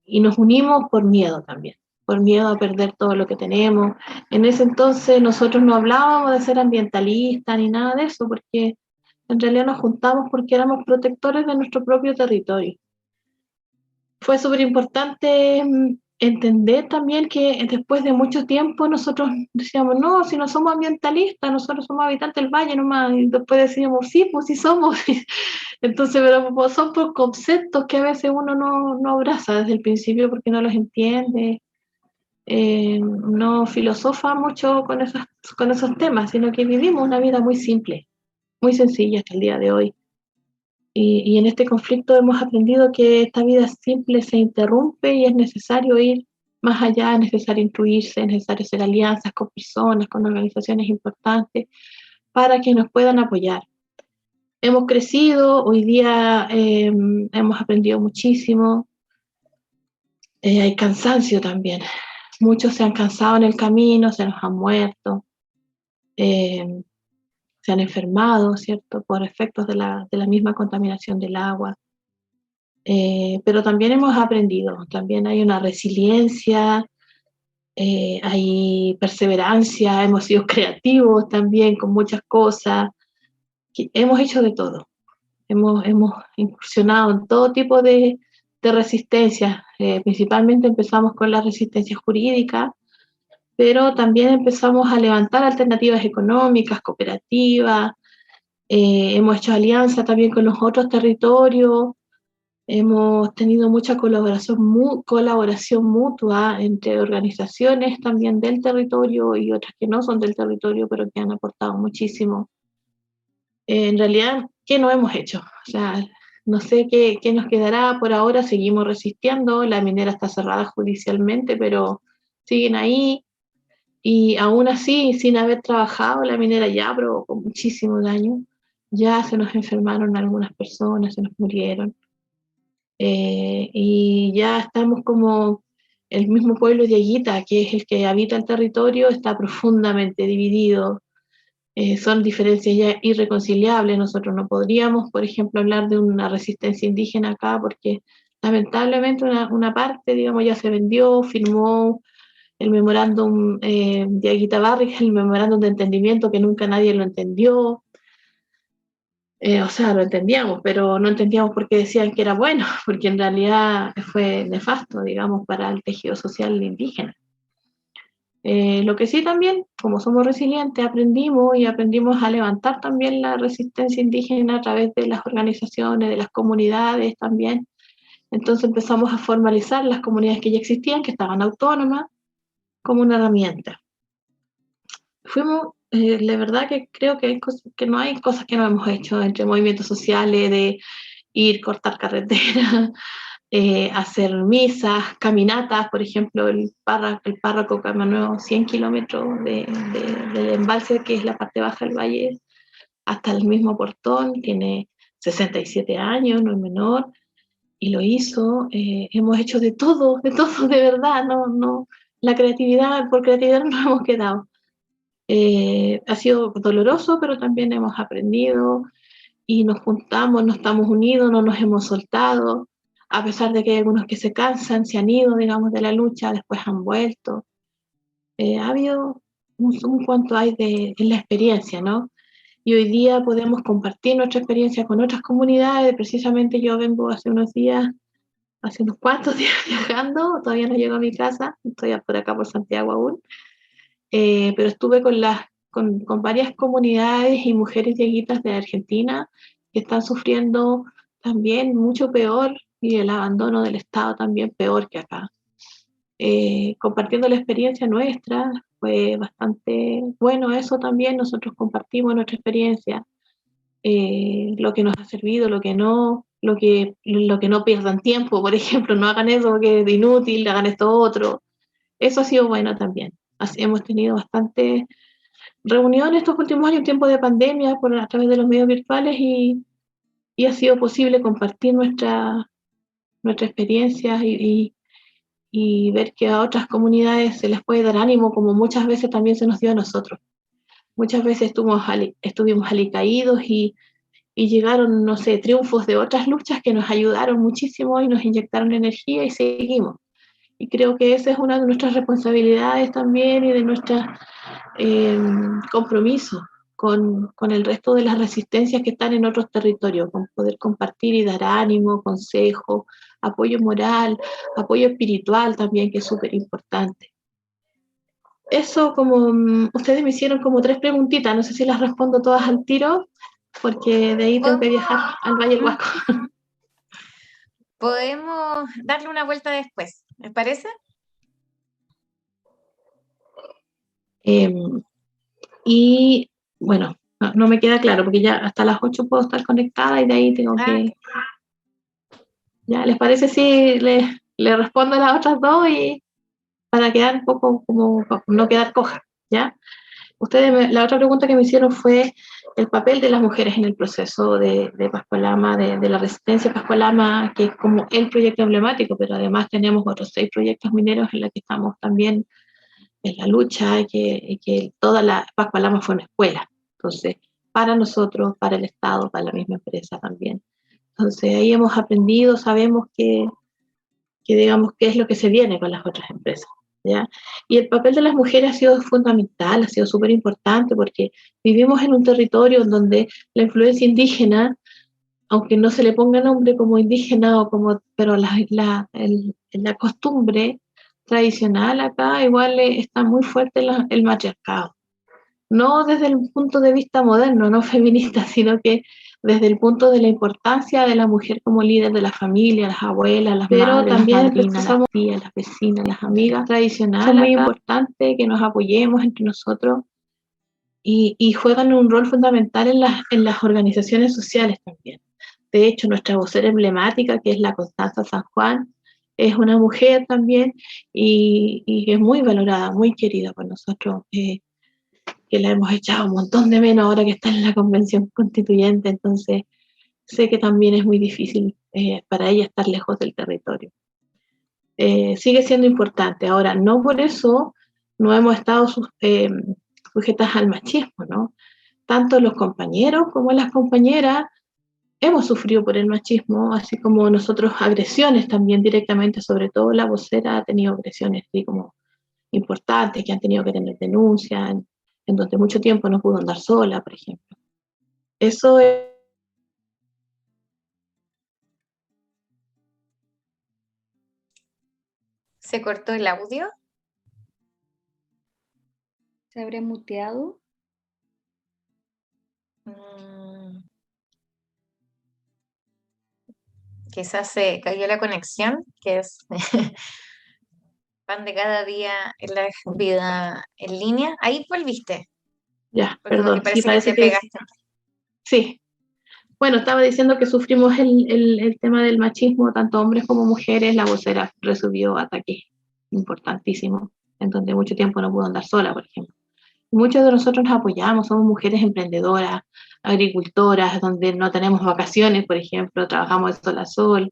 nos unimos por miedo también, por miedo a perder todo lo que tenemos. En ese entonces nosotros no hablábamos de ser ambientalistas ni nada de eso, porque en realidad nos juntamos porque éramos protectores de nuestro propio territorio. Fue súper importante entender también que después de mucho tiempo nosotros decíamos, no, si no somos ambientalistas, nosotros somos habitantes del valle nomás, y después decíamos, sí, pues sí somos. Entonces, pero son por conceptos que a veces uno no abraza desde el principio porque no los entiende, no filosofa mucho con esos temas, sino que vivimos una vida muy simple, muy sencilla hasta el día de hoy. Y en este conflicto hemos aprendido que esta vida simple se interrumpe y es necesario ir más allá, es necesario incluirse, es necesario hacer alianzas con personas, con organizaciones importantes para que nos puedan apoyar. Hemos crecido, hoy día hemos aprendido muchísimo, hay cansancio también. Muchos se han cansado en el camino, se nos han muerto, se han enfermado, ¿cierto?, por efectos de la misma contaminación del agua. Pero también hemos aprendido, también hay una resiliencia, hay perseverancia, hemos sido creativos también con muchas cosas, hemos hecho de todo, hemos incursionado en todo tipo de resistencias, principalmente empezamos con la resistencia jurídica, pero también empezamos a levantar alternativas económicas, cooperativas, hemos hecho alianza también con los otros territorios, hemos tenido mucha colaboración mutua entre organizaciones también del territorio y otras que no son del territorio, pero que han aportado muchísimo. En realidad, ¿qué no hemos hecho? O sea, no sé qué nos quedará por ahora, seguimos resistiendo, la minera está cerrada judicialmente, pero siguen ahí, y aún así, sin haber trabajado, la minera ya provocó muchísimo daño, ya se nos enfermaron algunas personas, se nos murieron. Y ya estamos como el mismo pueblo de Aguita, que es el que habita el territorio, está profundamente dividido, son diferencias ya irreconciliables, nosotros no podríamos, por ejemplo, hablar de una resistencia indígena acá, porque lamentablemente una parte, digamos, ya se vendió, firmó el memorándum de Aguita Barrick, el memorándum de entendimiento que nunca nadie lo entendió. O sea, lo entendíamos, pero no entendíamos por qué decían que era bueno, porque en realidad fue nefasto, digamos, para el tejido social indígena. Lo que sí también, como somos resilientes, aprendimos a levantar también la resistencia indígena a través de las organizaciones, de las comunidades también. Entonces empezamos a formalizar las comunidades que ya existían, que estaban autónomas, como una herramienta. La verdad que creo que no hay cosas que no hemos hecho entre movimientos sociales, de ir, cortar carreteras, hacer misas, caminatas, por ejemplo, el párroco caminó 100 kilómetros del embalse, que es la parte baja del valle, hasta el mismo Portón, tiene 67 años, no es menor, y lo hizo. Hemos hecho de todo, de verdad, no, por creatividad no nos hemos quedado. Ha sido doloroso, pero también hemos aprendido y nos juntamos, no estamos unidos, no nos hemos soltado, a pesar de que hay algunos que se cansan, se han ido, digamos, de la lucha, después han vuelto. Ha habido un cuanto hay en la experiencia, ¿no? Y hoy día podemos compartir nuestra experiencia con otras comunidades. Precisamente yo vengo hace unos cuantos días viajando, todavía no llego a mi casa, estoy por acá por Santiago aún, pero estuve con varias comunidades y mujeres dieguitas de Argentina que están sufriendo también mucho peor, y el abandono del Estado también peor que acá. Compartiendo la experiencia nuestra, fue bastante bueno eso también, nosotros compartimos nuestra experiencia, lo que nos ha servido, lo que no pierdan tiempo, por ejemplo, no hagan eso que es inútil, hagan esto otro. Eso ha sido bueno también. Hemos tenido bastante reuniones estos últimos años, en tiempo de pandemia, a través de los medios virtuales, y ha sido posible compartir nuestra experiencia y ver que a otras comunidades se les puede dar ánimo, como muchas veces también se nos dio a nosotros. Muchas veces estuvimos alicaídos y llegaron, no sé, triunfos de otras luchas que nos ayudaron muchísimo y nos inyectaron energía y seguimos. Y creo que esa es una de nuestras responsabilidades también y de nuestro compromiso con el resto de las resistencias que están en otros territorios, con poder compartir y dar ánimo, consejo, apoyo moral, apoyo espiritual también, que es súper importante. Eso, como ustedes me hicieron como 3 preguntitas, no sé si las respondo todas al tiro, porque de ahí tengo que viajar al Valle del Huasco. Podemos darle una vuelta después, ¿les parece? Y bueno, no me queda claro, porque ya hasta las 8 puedo estar conectada y de ahí tengo que... ¿Ya les parece si le respondo a las otras dos y para quedar un poco como no quedar coja, ¿ya? La otra pregunta que me hicieron fue el papel de las mujeres en el proceso de Pascualama, de la resistencia Pascualama, que es como el proyecto emblemático, pero además tenemos otros 6 proyectos mineros en los que estamos también en la lucha, y que toda la Pascualama fue una escuela. Entonces, para nosotros, para el Estado, para la misma empresa también. Entonces, ahí hemos aprendido, sabemos que digamos, qué es lo que se viene con las otras empresas, ¿ya? Y el papel de las mujeres ha sido fundamental, ha sido súper importante, porque vivimos en un territorio en donde la influencia indígena, aunque no se le ponga nombre como indígena, pero la costumbre tradicional acá igual está muy fuerte el matriarcado. No desde el punto de vista moderno, no feminista, sino que desde el punto de la importancia de la mujer como líder de la familia, las abuelas, las madres, pero también las madrinas, las tías, las vecinas, las amigas tradicionales. Es muy importante que nos apoyemos entre nosotros y juegan un rol fundamental en las organizaciones sociales también. De hecho, nuestra vocera emblemática, que es la Constanza San Juan, es una mujer también y es muy valorada, muy querida por nosotros. Que la hemos echado un montón de menos ahora que está en la convención constituyente, entonces sé que también es muy difícil para ella estar lejos del territorio. Sigue siendo importante. Ahora, no por eso no hemos estado sujetas al machismo, ¿no? Tanto los compañeros como las compañeras hemos sufrido por el machismo, así como nosotros agresiones también directamente, sobre todo la vocera ha tenido agresiones así como importantes, que han tenido que tener denuncias, en donde mucho tiempo no pudo andar sola, por ejemplo. Eso es... ¿Se cortó el audio? ¿Se habría muteado? Quizás se cayó la conexión, que es pan de cada día en la vida en línea. Ahí volviste. Ya, Porque como perdón, que parece sí, parece que te pegaste. Sí. Bueno, estaba diciendo que sufrimos el tema del machismo, tanto hombres como mujeres. La vocera recibió ataques importantísimos, en donde mucho tiempo no pudo andar sola, por ejemplo. Muchos de nosotros nos apoyamos, somos mujeres emprendedoras, agricultoras, donde no tenemos vacaciones, por ejemplo, trabajamos de sol a sol.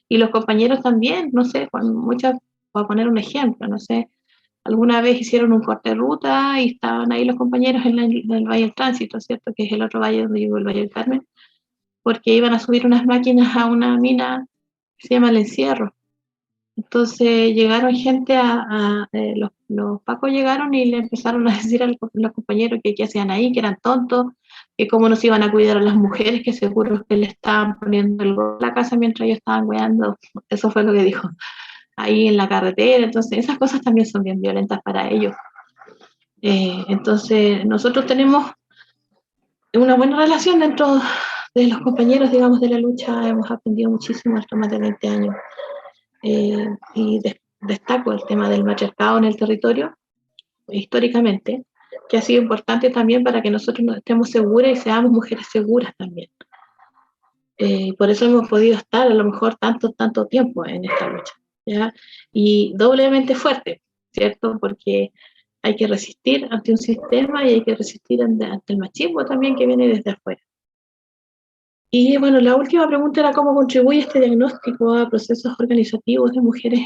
Y los compañeros también, no sé, muchas, voy a poner un ejemplo, no sé, alguna vez hicieron un corte de ruta y estaban ahí los compañeros en el Valle del Tránsito, ¿cierto? Que es el otro valle donde vivo, el Valle del Carmen, porque iban a subir unas máquinas a una mina que se llama El Encierro. Entonces llegaron gente los pacos llegaron y le empezaron a decir a los compañeros que qué hacían ahí, que eran tontos, que cómo nos iban a cuidar a las mujeres, que seguro que le estaban poniendo el gol a la casa mientras ellos estaban cuidando. Eso fue lo que dijo ahí en la carretera. Entonces esas cosas también son bien violentas para ellos. Entonces nosotros tenemos una buena relación dentro de los compañeros, digamos, de la lucha. Hemos aprendido muchísimo estos más de 20 años. Y destaco el tema del matriarcado en el territorio, históricamente, que ha sido importante también para que nosotros nos estemos seguras y seamos mujeres seguras también. Por eso hemos podido estar a lo mejor tanto tiempo en esta lucha, ¿ya? Y doblemente fuerte, ¿cierto? Porque hay que resistir ante un sistema y hay que resistir ante el machismo también que viene desde afuera. Y bueno, la última pregunta era cómo contribuye este diagnóstico a procesos organizativos de mujeres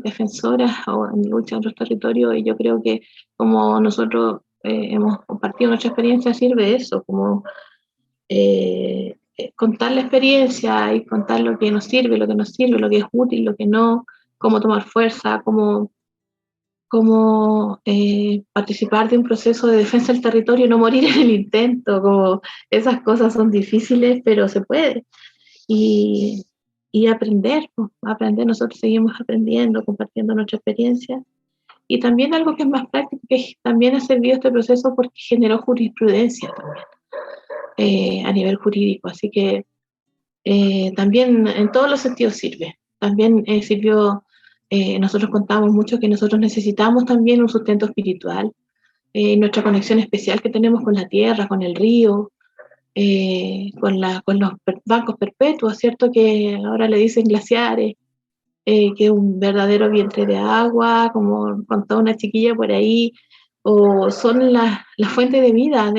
defensoras o en lucha en los territorios, y yo creo que como nosotros hemos compartido nuestra experiencia, sirve eso, como contar la experiencia y contar lo que nos sirve, lo que nos sirve, lo que es útil, lo que no, cómo tomar fuerza, cómo participar de un proceso de defensa del territorio y no morir en el intento, como esas cosas son difíciles, pero se puede. Y aprender, pues, aprender, nosotros seguimos aprendiendo, compartiendo nuestra experiencia. Y también algo que es más práctico, que también ha servido este proceso porque generó jurisprudencia también, a nivel jurídico. Así que también en todos los sentidos sirve. También sirvió, nosotros contamos mucho que nosotros necesitamos también un sustento espiritual nuestra conexión especial que tenemos con la tierra, con el río, con los bancos perpetuos, ¿cierto? Que ahora le dicen glaciares, que es un verdadero vientre de agua, como contó una chiquilla por ahí, o son la fuente de vida,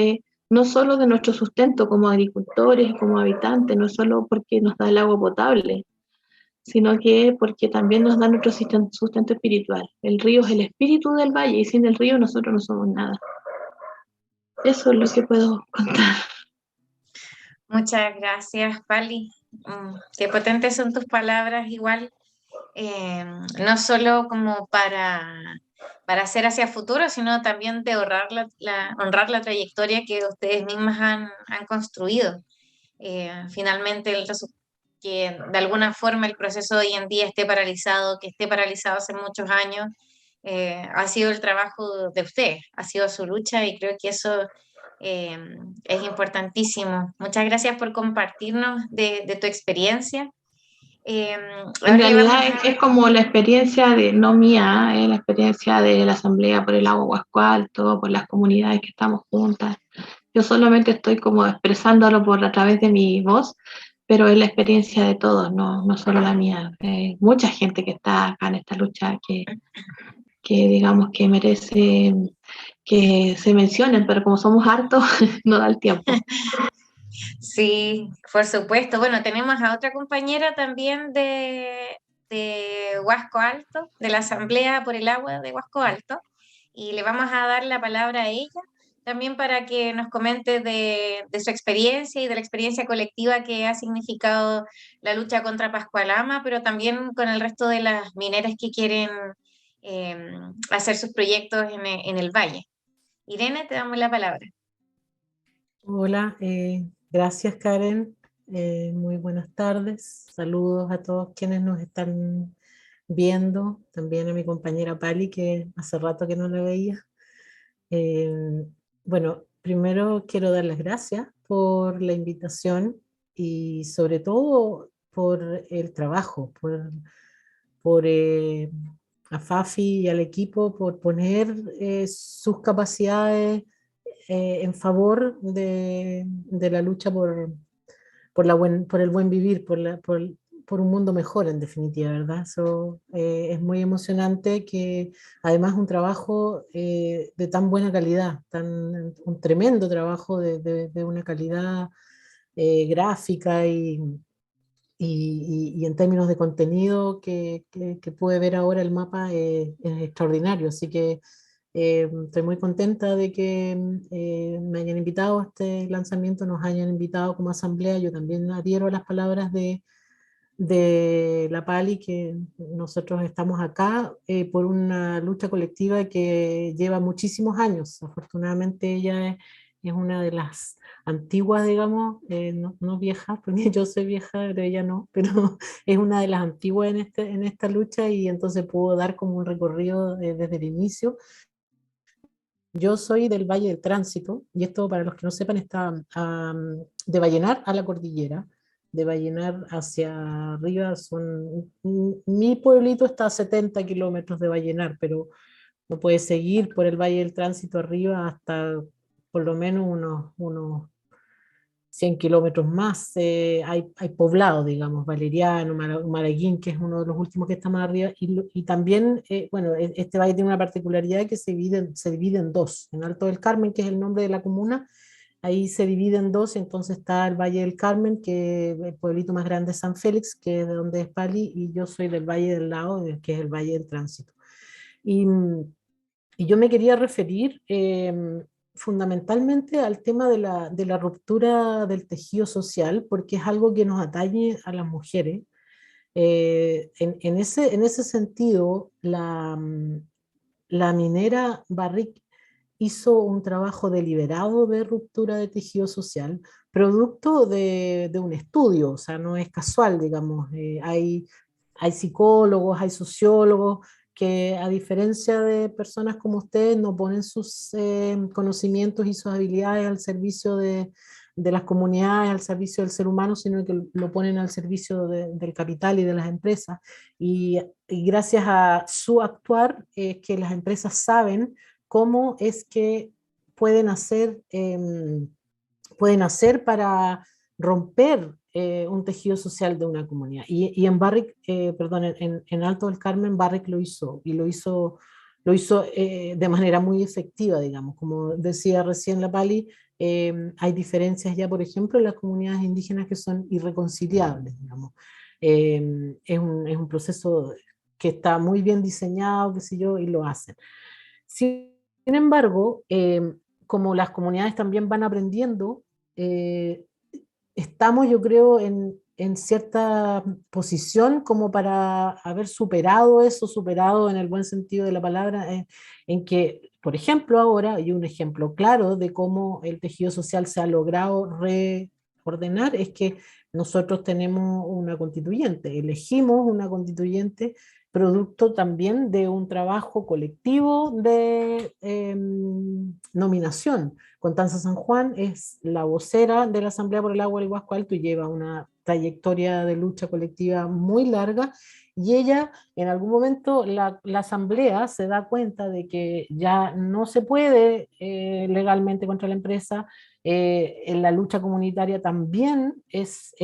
no solo de nuestro sustento como agricultores y como habitantes, no solo porque nos da el agua potable, sino que porque también nos da nuestro sustento espiritual. El río es el espíritu del valle y sin el río nosotros no somos nada. Eso es lo que puedo contar. Muchas gracias, Pali. Qué potentes son tus palabras, igual, no solo como para hacer hacia futuro, sino también de honrar la trayectoria que ustedes mismas han construido. Finalmente, que de alguna forma el proceso hoy en día esté paralizado, que esté paralizado hace muchos años, ha sido el trabajo de ustedes, ha sido su lucha y creo que eso eh, es importantísimo. Muchas gracias por compartirnos de tu experiencia. En Ahora le vamos realidad es como la experiencia no mía, la experiencia de la Asamblea por el Agua Huasco Alto, por las comunidades que estamos juntas. Yo solamente estoy como expresándolo a través de mi voz, pero es la experiencia de todos, no solo la mía. Mucha gente que está acá en esta lucha que digamos que merece que se mencionen, pero como somos hartos, no da el tiempo. Sí, por supuesto. Bueno, tenemos a otra compañera también de Huasco Alto, de la Asamblea por el Agua de Huasco Alto, y le vamos a dar la palabra a ella también para que nos comente de su experiencia y de la experiencia colectiva que ha significado la lucha contra Pascualama, pero también con el resto de las mineras que quieren eh, hacer sus proyectos en el valle. Irene, te damos la palabra. Hola, gracias Karen, muy buenas tardes, saludos a todos quienes nos están viendo, también a mi compañera Pali que hace rato que no la veía. Eh, bueno, primero quiero dar las gracias por la invitación y sobre todo por el trabajo, por a Fafi y al equipo por poner sus capacidades en favor de la lucha por el buen vivir, por un mundo mejor en definitiva, ¿verdad? Eso es muy emocionante que además un trabajo de tan buena calidad, un tremendo trabajo de una calidad gráfica y en términos de contenido que puede ver ahora el mapa es extraordinario. Así que estoy muy contenta de que me hayan invitado a este lanzamiento, nos hayan invitado como asamblea. Yo también adhiero a las palabras de la Pali, que nosotros estamos acá por una lucha colectiva que lleva muchísimos años. Afortunadamente ella es una de las antiguas, digamos, no vieja, porque yo soy vieja, pero ella no, pero es una de las antiguas en esta lucha y entonces puedo dar como un recorrido desde el inicio. Yo soy del Valle del Tránsito, y esto para los que no sepan está de Vallenar a la cordillera. De Vallenar hacia arriba mi pueblito está a 70 kilómetros de Vallenar, pero no puede seguir por el Valle del Tránsito arriba hasta por lo menos unos 100 kilómetros más. Hay poblado, digamos, Valeriano, Maraguín, que es uno de los últimos que está más arriba, y también, bueno, este valle tiene una particularidad que se divide en dos. En Alto del Carmen, que es el nombre de la comuna, ahí se divide en dos, entonces está el Valle del Carmen, que el pueblito más grande es San Félix, que es de donde es Pali, y yo soy del Valle del Lao, que es el Valle del Tránsito. Y, y yo me quería referir fundamentalmente al tema de la ruptura del tejido social, porque es algo que nos atañe a las mujeres. En ese sentido, la minera Barrick hizo un trabajo deliberado de ruptura de tejido social, producto de un estudio, o sea, no es casual, digamos. Hay psicólogos, hay sociólogos que a diferencia de personas como ustedes no ponen sus conocimientos y sus habilidades al servicio de las comunidades, al servicio del ser humano, sino que lo ponen al servicio del capital y de las empresas. Y gracias a su actuar es que las empresas saben cómo es que pueden hacer para romper un tejido social de una comunidad. Y en Barrick, perdón, en Alto del Carmen, Barrick lo hizo, y lo hizo de manera muy efectiva, digamos. Como decía recién la Pali, hay diferencias ya, por ejemplo, en las comunidades indígenas que son irreconciliables, digamos. Es un proceso que está muy bien diseñado, qué sé yo, y lo hacen. Sin embargo, como las comunidades también van aprendiendo, estamos, yo creo, en cierta posición como para haber superado eso, superado en el buen sentido de la palabra, en que, por ejemplo, ahora, y un ejemplo claro de cómo el tejido social se ha logrado reordenar, es que nosotros tenemos una constituyente, elegimos una constituyente producto también de un trabajo colectivo de nominación. Constanza San Juan es la vocera de la Asamblea por el Agua del Huasco Alto y lleva una trayectoria de lucha colectiva muy larga, y ella en algún momento la Asamblea se da cuenta de que ya no se puede legalmente contra la empresa. En la lucha comunitaria también es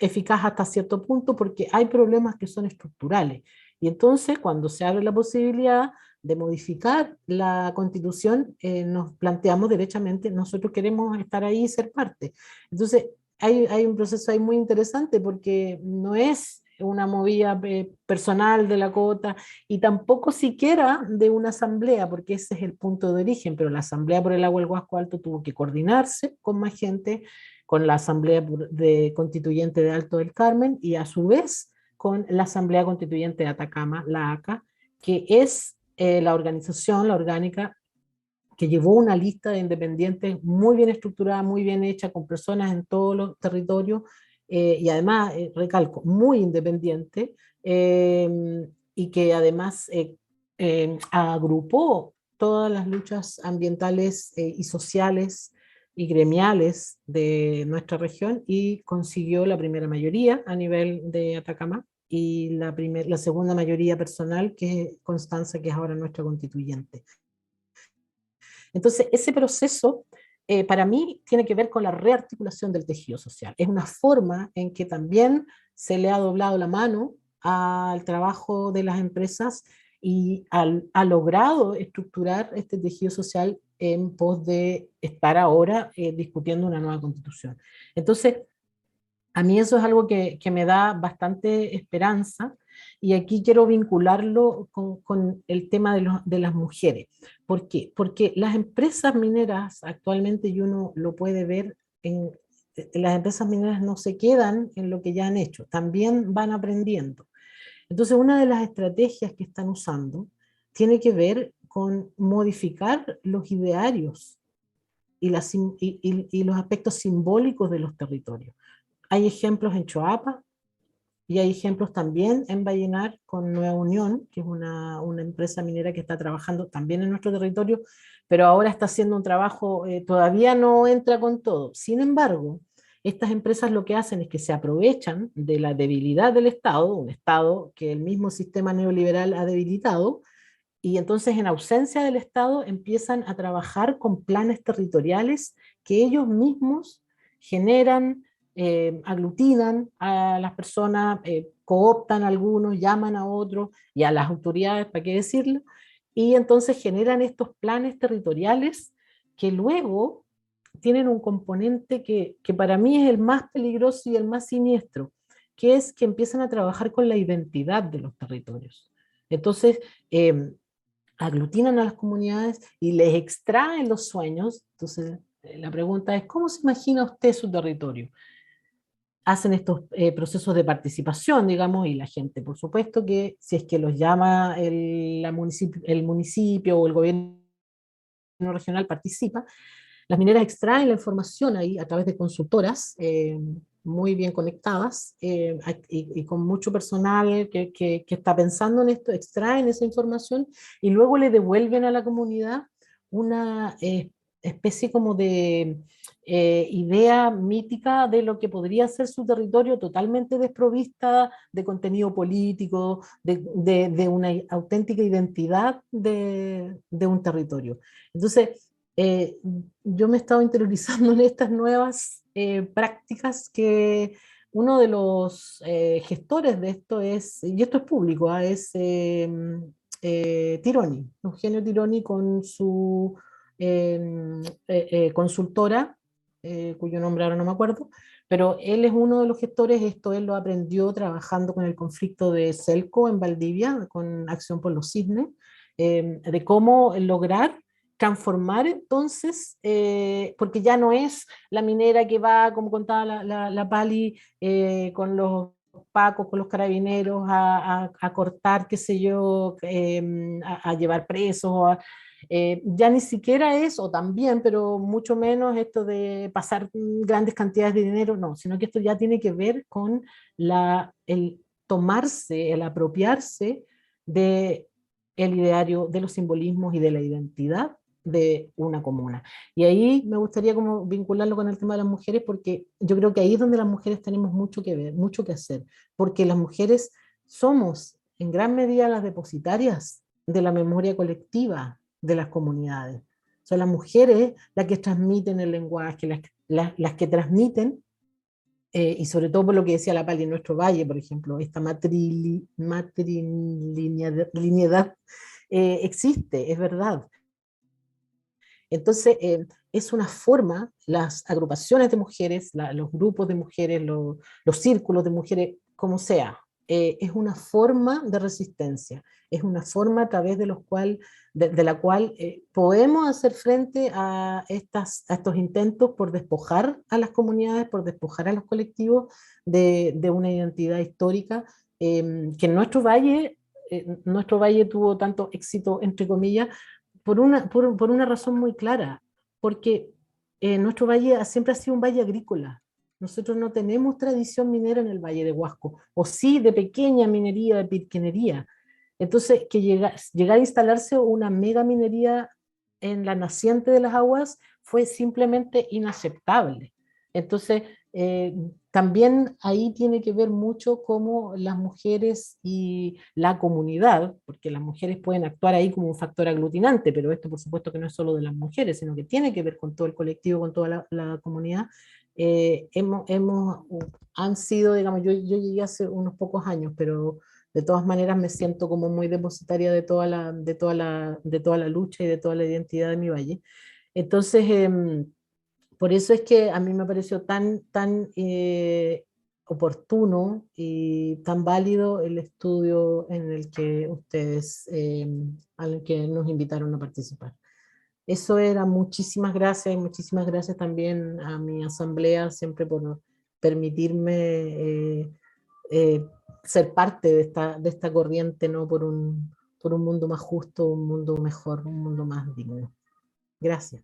eficaz hasta cierto punto porque hay problemas que son estructurales. Y entonces cuando se abre la posibilidad de modificar la Constitución, nos planteamos derechamente, nosotros queremos estar ahí y ser parte. Entonces hay un proceso ahí muy interesante porque no es una movida personal de la Cota y tampoco siquiera de una asamblea, porque ese es el punto de origen, pero la Asamblea por el Agua del Huasco Alto tuvo que coordinarse con más gente, con la Asamblea Constituyente de Alto del Carmen y a su vez con la Asamblea Constituyente de Atacama, la ACA, que es la organización, la orgánica, que llevó una lista de independientes muy bien estructurada, muy bien hecha, con personas en todos los territorios, y además, recalco, muy independiente, y que además agrupó todas las luchas ambientales y sociales y gremiales de nuestra región y consiguió la primera mayoría a nivel de Atacama y la segunda mayoría personal, que es Constanza, que es ahora nuestra constituyente. Entonces, ese proceso para mí tiene que ver con la rearticulación del tejido social. Es una forma en que también se le ha doblado la mano al trabajo de las empresas y ha logrado estructurar este tejido social en pos de estar ahora discutiendo una nueva constitución. Entonces, a mí eso es algo que me da bastante esperanza, y aquí quiero vincularlo con el tema de las mujeres. ¿Por qué? Porque las empresas mineras actualmente, y uno lo puede ver, las empresas mineras no se quedan en lo que ya han hecho, también van aprendiendo. Entonces, una de las estrategias que están usando tiene que ver con modificar los idearios y los aspectos simbólicos de los territorios. Hay ejemplos en Choapa y hay ejemplos también en Vallenar con Nueva Unión, que es una empresa minera que está trabajando también en nuestro territorio, pero ahora está haciendo un trabajo, todavía no entra con todo. Sin embargo, estas empresas lo que hacen es que se aprovechan de la debilidad del Estado, un Estado que el mismo sistema neoliberal ha debilitado, y entonces en ausencia del Estado empiezan a trabajar con planes territoriales que ellos mismos generan, aglutinan a las personas, cooptan a algunos, llaman a otros y a las autoridades, ¿para qué decirlo? Y entonces generan estos planes territoriales que luego tienen un componente que para mí es el más peligroso y el más siniestro, que es que empiezan a trabajar con la identidad de los territorios. Entonces, aglutinan a las comunidades y les extraen los sueños. Entonces, la pregunta es, ¿cómo se imagina usted su territorio? Hacen estos procesos de participación, digamos, y la gente, por supuesto, que si es que los llama el municipio o el gobierno regional, participa. Las mineras extraen la información ahí a través de consultoras muy bien conectadas y con mucho personal que está pensando en esto, extraen esa información y luego le devuelven a la comunidad una especie como de idea mítica de lo que podría ser su territorio, totalmente desprovista de contenido político, de una auténtica identidad de un territorio. Entonces, yo me he estado interiorizando en estas nuevas prácticas que uno de los gestores de esto es, y esto es público, es Tironi, Eugenio Tironi con su consultora, cuyo nombre ahora no me acuerdo, pero él es uno de los gestores. Esto él lo aprendió trabajando con el conflicto de Celco en Valdivia, con Acción por los Cisnes, de cómo lograr transformar entonces, porque ya no es la minera que va, como contaba la Pali, con los pacos, con los carabineros a cortar, qué sé yo, a llevar presos, ya ni siquiera es, o también, pero mucho menos esto de pasar grandes cantidades de dinero, no, sino que esto ya tiene que ver con el tomarse, el apropiarse de el ideario, de los simbolismos y de la identidad de una comuna. Y ahí me gustaría como vincularlo con el tema de las mujeres, porque yo creo que ahí es donde las mujeres tenemos mucho que ver, mucho que hacer, porque las mujeres somos en gran medida las depositarias de la memoria colectiva de las comunidades. Son las mujeres las que transmiten el lenguaje, las que transmiten, y sobre todo por lo que decía la Pali en nuestro valle, por ejemplo, esta matrilineidad existe, es verdad. Entonces, es una forma, las agrupaciones de mujeres, los grupos de mujeres, los círculos de mujeres, como sea, es una forma de resistencia, es una forma a través de la cual podemos hacer frente a estos intentos por despojar a las comunidades, por despojar a los colectivos de una identidad histórica, que en nuestro valle tuvo tanto éxito, entre comillas, por una razón muy clara, porque nuestro valle siempre ha sido un valle agrícola. Nosotros no tenemos tradición minera en el Valle de Huasco, o sí de pequeña minería, de pirquenería. Entonces, que llegar a instalarse una mega minería en la naciente de las aguas fue simplemente inaceptable. Entonces, también ahí tiene que ver mucho cómo las mujeres y la comunidad, porque las mujeres pueden actuar ahí como un factor aglutinante, pero esto por supuesto que no es solo de las mujeres, sino que tiene que ver con todo el colectivo, con toda la comunidad. Han sido, digamos, yo llegué hace unos pocos años, pero de todas maneras me siento como muy depositaria de toda la lucha y de toda la identidad de mi valle. Entonces, por eso es que a mí me pareció tan oportuno y tan válido el estudio en el que ustedes, al que nos invitaron a participar. Eso era, muchísimas gracias, y muchísimas gracias también a mi asamblea siempre por permitirme eh, ser parte de esta corriente, ¿no? Por un mundo más justo, un mundo mejor, un mundo más digno. Gracias.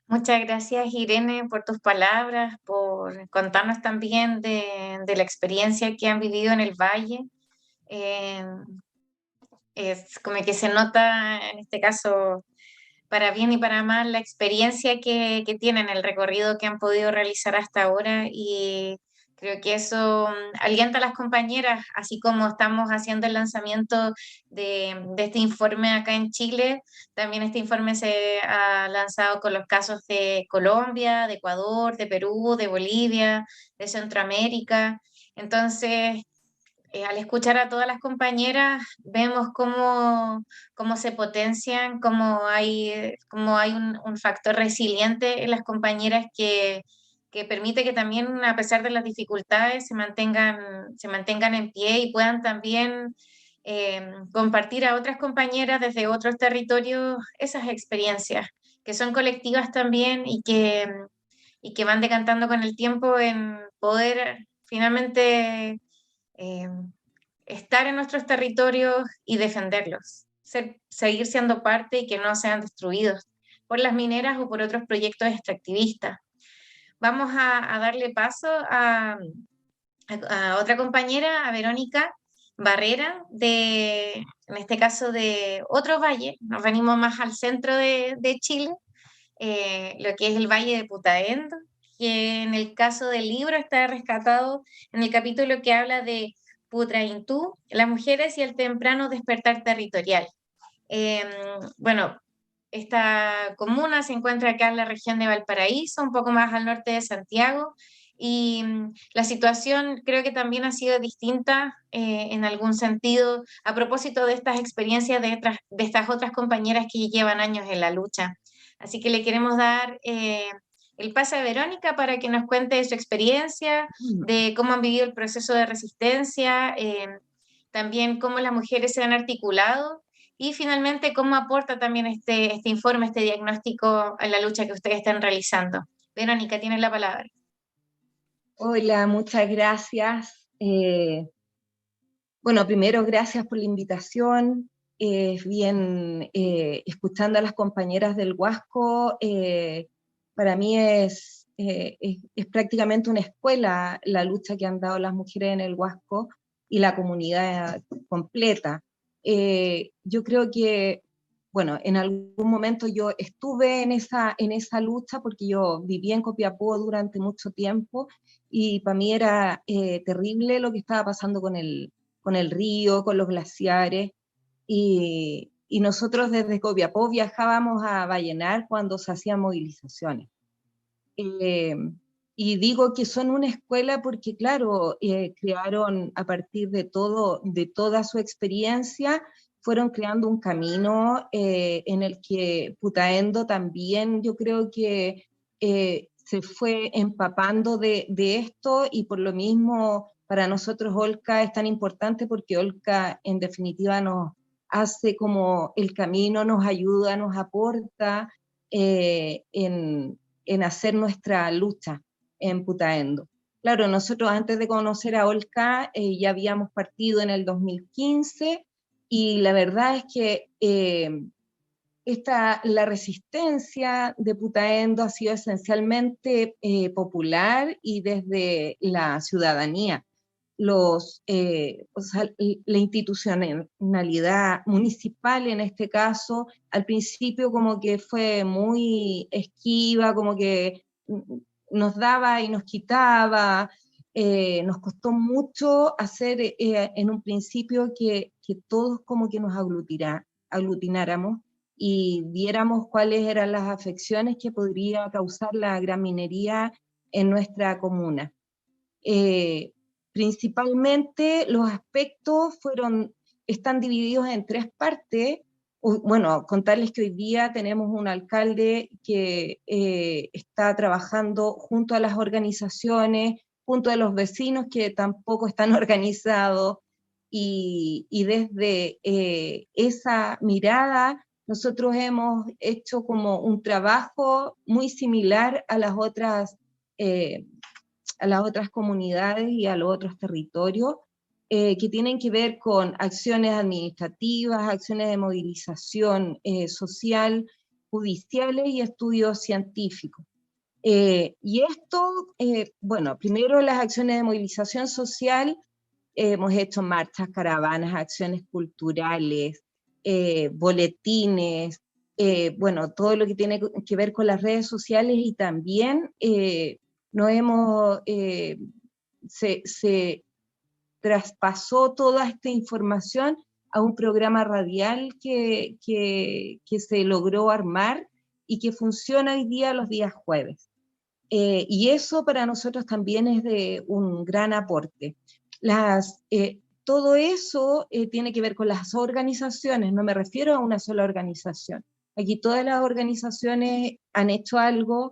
Muchas gracias, Irene, por tus palabras, por contarnos también de la experiencia que han vivido en el Valle. Eh, es como que se nota, en este caso, para bien y para mal, la experiencia que tienen, el recorrido que han podido realizar hasta ahora, y creo que eso alienta a las compañeras, así como estamos haciendo el lanzamiento de este informe acá en Chile. También este informe se ha lanzado con los casos de Colombia, de Ecuador, de Perú, de Bolivia, de Centroamérica. Entonces, al escuchar a todas las compañeras, vemos cómo se potencian, cómo hay un factor resiliente en las compañeras que permite que también, a pesar de las dificultades, se mantengan en pie y puedan también compartir a otras compañeras desde otros territorios esas experiencias, que son colectivas también y que van decantando con el tiempo en poder finalmente eh, estar en nuestros territorios y defenderlos, seguir siendo parte y que no sean destruidos por las mineras o por otros proyectos extractivistas. Vamos a darle paso a otra compañera, a Verónica Barrera, en este caso de otro valle. Nos venimos más al centro de Chile, lo que es el Valle de Putaendo, que en el caso del libro está rescatado en el capítulo que habla de Putraintú, las mujeres y el temprano despertar territorial. Bueno, esta comuna se encuentra acá en la región de Valparaíso, un poco más al norte de Santiago, y la situación creo que también ha sido distinta en algún sentido a propósito de estas experiencias de estas otras compañeras que llevan años en la lucha. Así que le queremos dar el pase a Verónica para que nos cuente su experiencia, de cómo han vivido el proceso de resistencia, también cómo las mujeres se han articulado y finalmente cómo aporta también este informe, este diagnóstico a la lucha que ustedes están realizando. Verónica, tienes la palabra. Hola, muchas gracias. Bueno, primero, gracias por la invitación. Escuchando a las compañeras del Huasco, para mí es prácticamente una escuela la lucha que han dado las mujeres en el Huasco y la comunidad completa. Yo creo que, bueno, en algún momento yo estuve en esa lucha porque yo viví en Copiapó durante mucho tiempo y para mí era terrible lo que estaba pasando con el río, con los glaciares, y nosotros desde Copiapó viajábamos a Vallenar cuando se hacían movilizaciones. Y digo que son una escuela porque, claro, crearon a partir de toda su experiencia, fueron creando un camino en el que Putaendo también yo creo que se fue empapando de esto, y por lo mismo para nosotros Olca es tan importante porque Olca en definitiva nos hace como el camino, nos ayuda, nos aporta en hacer nuestra lucha en Putaendo. Claro, nosotros antes de conocer a Olca ya habíamos partido en el 2015 y la verdad es que la resistencia de Putaendo ha sido esencialmente popular y desde la ciudadanía. O sea, la institucionalidad municipal en este caso, al principio como que fue muy esquiva, como que nos daba y nos quitaba, nos costó mucho hacer en un principio que todos como que nos aglutináramos y viéramos cuáles eran las afecciones que podría causar la gran minería en nuestra comuna. Principalmente los aspectos están divididos en tres partes. Bueno, contarles que hoy día tenemos un alcalde que está trabajando junto a las organizaciones, junto a los vecinos que tampoco están organizados, y desde esa mirada nosotros hemos hecho como un trabajo muy similar a las otras comunidades y a los otros territorios, que tienen que ver con acciones administrativas, acciones de movilización social, judiciales y estudios científicos. Y esto, bueno, primero las acciones de movilización social, hemos hecho marchas, caravanas, acciones culturales, boletines, bueno, todo lo que tiene que ver con las redes sociales, y también se traspasó toda esta información a un programa radial que se logró armar y que funciona hoy día los días jueves. Y eso para nosotros también es de un gran aporte. Todo eso tiene que ver con las organizaciones, no me refiero a una sola organización. Aquí todas las organizaciones han hecho algo,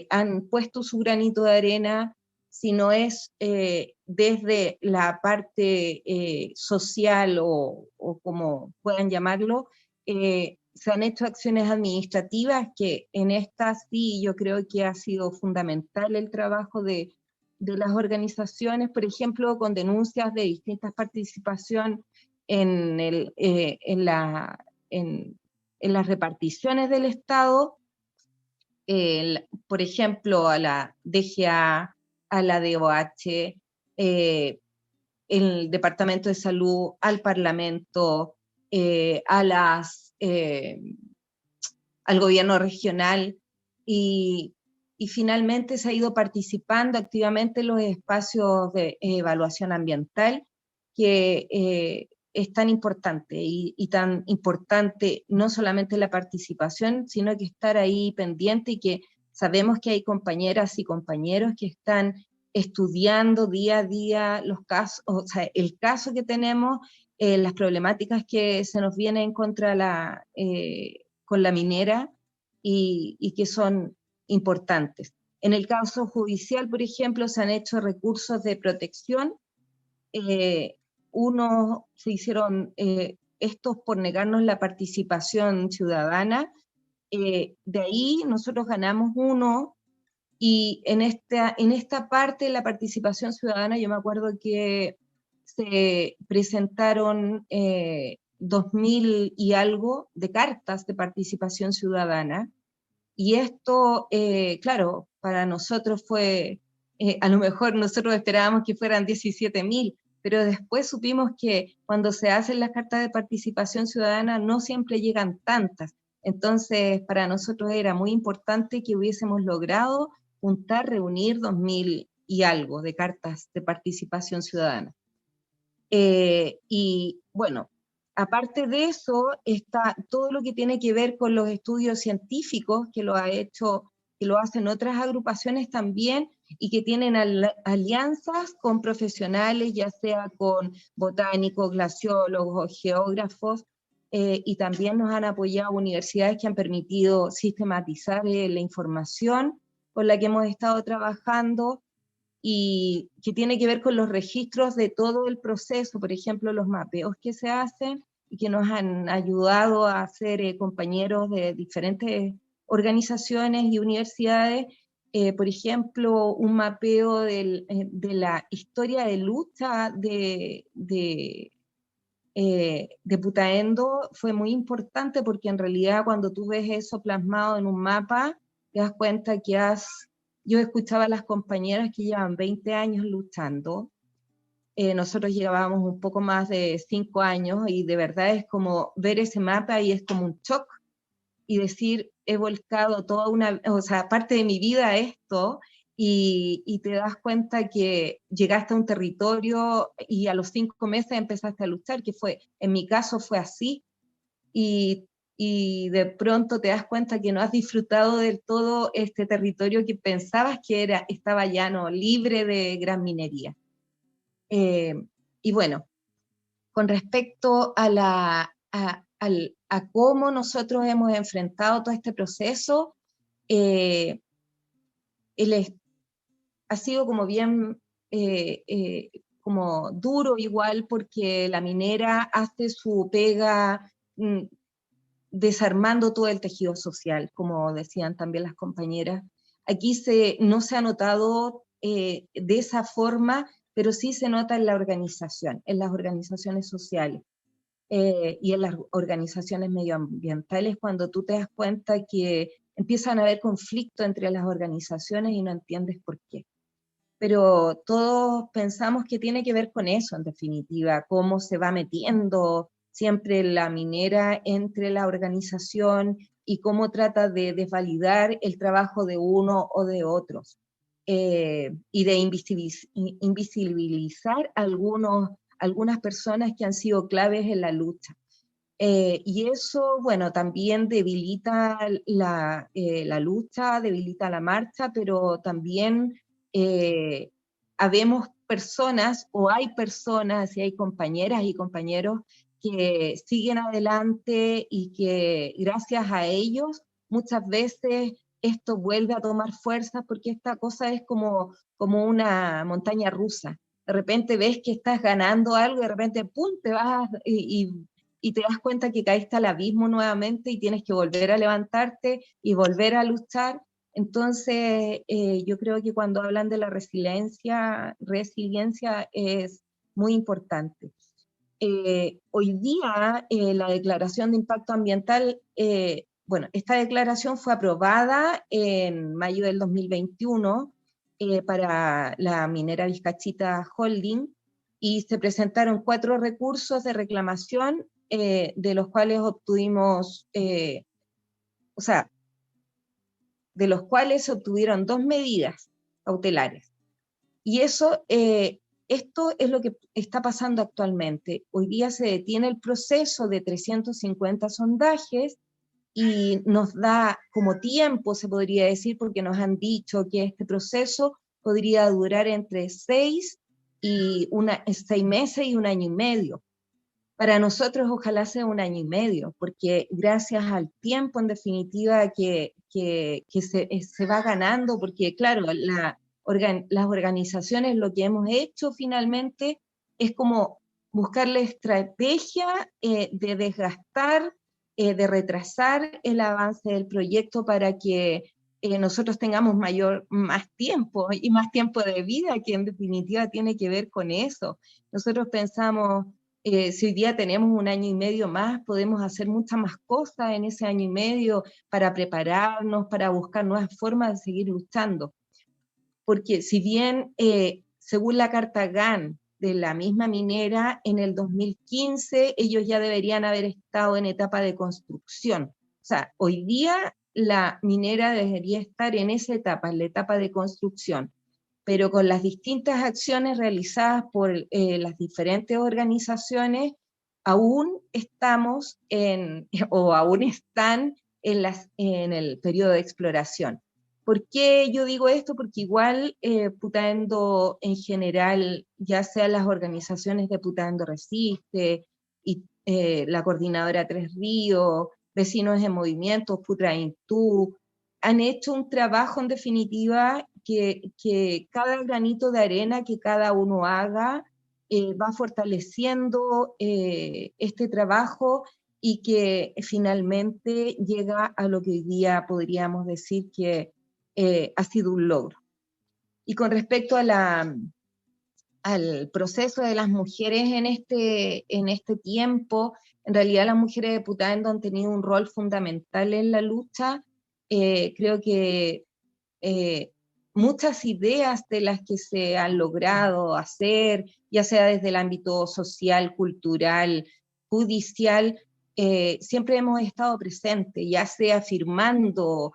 han puesto su granito de arena, si no es desde la parte social o como puedan llamarlo, se han hecho acciones administrativas que en estas sí yo creo que ha sido fundamental el trabajo de las organizaciones, por ejemplo, con denuncias de distintas participaciones en las reparticiones del Estado, por ejemplo, a la DGA, a la DOH, el Departamento de Salud, al Parlamento, a al gobierno regional, y finalmente se ha ido participando activamente en los espacios de evaluación ambiental, que es tan importante, y tan importante no solamente la participación, sino que estar ahí pendiente, y que sabemos que hay compañeras y compañeros que están estudiando día a día los casos, o sea, el caso que tenemos, las problemáticas que se nos vienen contra con la minera, y que son importantes. En el caso judicial, por ejemplo, se han hecho recursos de protección. Unos se hicieron estos por negarnos la participación ciudadana. De ahí nosotros ganamos uno, y en esta parte de la participación ciudadana, yo me acuerdo que se presentaron 2000 y algo de cartas de participación ciudadana, y esto, claro, para nosotros fue, a lo mejor nosotros esperábamos que fueran 17.000, pero después supimos que cuando se hacen las cartas de participación ciudadana no siempre llegan tantas. Entonces, para nosotros era muy importante que hubiésemos logrado juntar, reunir 2000 y algo de cartas de participación ciudadana. Y bueno, aparte de eso, está todo lo que tiene que ver con los estudios científicos, que lo hacen otras agrupaciones también, y que tienen alianzas con profesionales, ya sea con botánicos, glaciólogos o geógrafos, y también nos han apoyado universidades que han permitido sistematizar la información con la que hemos estado trabajando, y que tiene que ver con los registros de todo el proceso, por ejemplo, los mapeos que se hacen, y que nos han ayudado a hacer compañeros de diferentes organizaciones y universidades. Por ejemplo, un mapeo de la historia de lucha de Putaendo fue muy importante, porque en realidad cuando tú ves eso plasmado en un mapa, te das cuenta que yo escuchaba a las compañeras que llevan 20 años luchando, nosotros llevábamos un poco más de 5 años, y de verdad es como ver ese mapa y es como un shock, y decir, he volcado o sea, parte de mi vida a esto, y te das cuenta que llegaste a un territorio y a los 5 meses empezaste a luchar, que en mi caso fue así, y de pronto te das cuenta que no has disfrutado del todo este territorio que pensabas que estaba llano, libre de gran minería. Y bueno, con respecto a cómo nosotros hemos enfrentado todo este proceso, ha sido como bien como duro igual, porque la minera hace su pega desarmando todo el tejido social, como decían también las compañeras. Aquí no se ha notado de esa forma, pero sí se nota en la organización, en las organizaciones sociales y en las organizaciones medioambientales, cuando tú te das cuenta que empiezan a haber conflictos entre las organizaciones y no entiendes por qué. Pero todos pensamos que tiene que ver con eso, en definitiva, cómo se va metiendo siempre la minera entre la organización, y cómo trata de desvalidar el trabajo de uno o de otros, y de invisibilizar algunas personas que han sido claves en la lucha. Y eso, bueno, también debilita la lucha, debilita la marcha, pero también habemos personas, o hay personas, y hay compañeras y compañeros que siguen adelante, y que gracias a ellos muchas veces esto vuelve a tomar fuerza, porque esta cosa es como una montaña rusa. De repente ves que estás ganando algo, y de repente ¡pum!, te vas y te das cuenta que caíste al abismo nuevamente, y tienes que volver a levantarte y volver a luchar. Entonces, yo creo que cuando hablan de la resiliencia es muy importante. Hoy día, la declaración de impacto ambiental, bueno, esta declaración fue aprobada en mayo del 2021 para la minera Vizcachita Holding, y se presentaron 4 recursos de reclamación, de los cuales obtuvimos o sea, de los cuales se obtuvieron 2 medidas cautelares. Y eso, esto es lo que está pasando actualmente. Hoy día se detiene el proceso de 350 sondajes y nos da como tiempo, se podría decir, porque nos han dicho que este proceso podría durar entre 6 meses y 1 año y medio. Para nosotros ojalá sea 1 año y medio, porque gracias al tiempo en definitiva que se va ganando, porque claro, las organizaciones lo que hemos hecho finalmente es como buscar la estrategia de desgastar, de retrasar el avance del proyecto para que nosotros tengamos más tiempo y más tiempo de vida, que en definitiva tiene que ver con eso. Nosotros pensamos, si hoy día tenemos 1 año y medio más, podemos hacer muchas más cosas en ese año y medio para prepararnos, para buscar nuevas formas de seguir luchando. Porque si bien, según la Carta GAN de la misma minera, en el 2015 ellos ya deberían haber estado en etapa de construcción. O sea, hoy día la minera debería estar en esa etapa, en la etapa de construcción, pero con las distintas acciones realizadas por las diferentes organizaciones, aún estamos o aún están en el periodo de exploración. ¿Por qué yo digo esto? Porque igual Putaendo en general, ya sean las organizaciones de Putaendo Resiste, y la Coordinadora Tres Ríos, Vecinos en Movimiento, Putraintú, han hecho un trabajo en definitiva que cada granito de arena que cada uno haga va fortaleciendo este trabajo y que finalmente llega a lo que hoy día podríamos decir que ha sido un logro. Y con respecto a al proceso de las mujeres en este tiempo, en realidad las mujeres de Putaendo han tenido un rol fundamental en la lucha. Creo que muchas ideas de las que se han logrado hacer, ya sea desde el ámbito social, cultural, judicial, siempre hemos estado presentes, ya sea firmando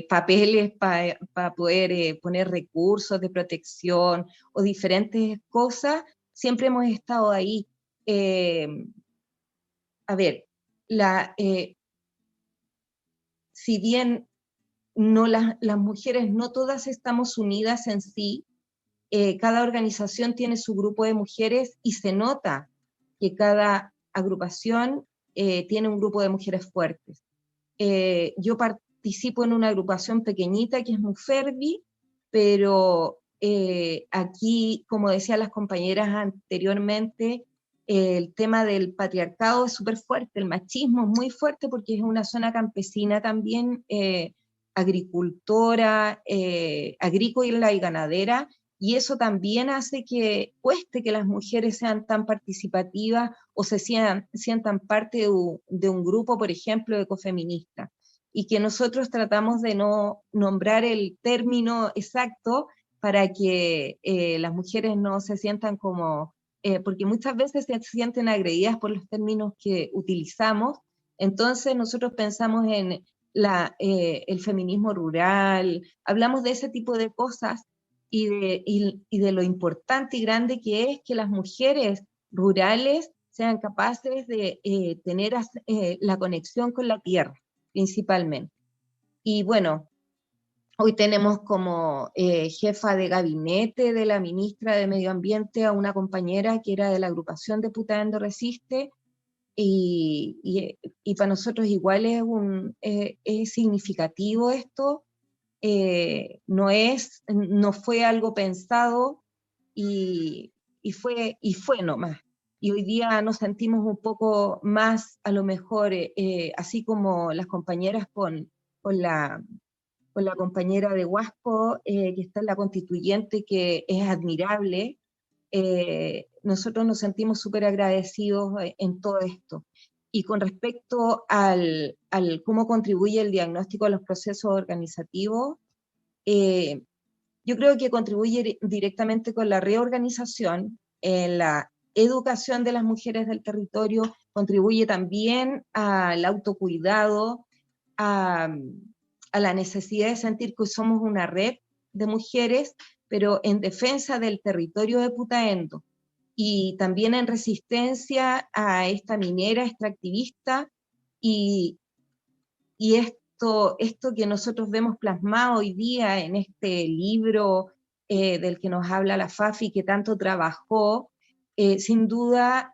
papeles para poder poner recursos de protección o diferentes cosas, siempre hemos estado ahí. A ver, si bien no las mujeres no todas estamos unidas en sí, cada organización tiene su grupo de mujeres y se nota que cada agrupación tiene un grupo de mujeres fuertes. Yo participo en una agrupación pequeñita que es Muferbi, pero aquí, como decían las compañeras anteriormente, el tema del patriarcado es súper fuerte, el machismo es muy fuerte porque es una zona campesina también, agricultora, agrícola y ganadera, y eso también hace que cueste que las mujeres sean tan participativas o se sientan parte de un grupo, por ejemplo, ecofeminista, y que nosotros tratamos de no nombrar el término exacto para que las mujeres no se sientan como, porque muchas veces se sienten agredidas por los términos que utilizamos. Entonces nosotros pensamos en el feminismo rural, hablamos de ese tipo de cosas y de lo importante y grande que es que las mujeres rurales sean capaces de tener la conexión con la tierra, principalmente. Y bueno, hoy tenemos como jefa de gabinete de la ministra de Medio Ambiente a una compañera que era de la agrupación de Putaendo Resiste, y para nosotros igual es significativo esto. No fue algo pensado y fue nomás. Y hoy día nos sentimos un poco más, a lo mejor, así como las compañeras con la compañera de Huasco, que está en la constituyente, que es admirable. Nosotros nos sentimos súper agradecidos en todo esto. Y con respecto al cómo contribuye el diagnóstico a los procesos organizativos, yo creo que contribuye directamente con la reorganización, en la educación de las mujeres del territorio, contribuye también al autocuidado, a la necesidad de sentir que somos una red de mujeres, pero en defensa del territorio de Putaendo, y también en resistencia a esta minera extractivista, y esto que nosotros vemos plasmado hoy día en este libro del que nos habla la Fafi, que tanto trabajó, sin duda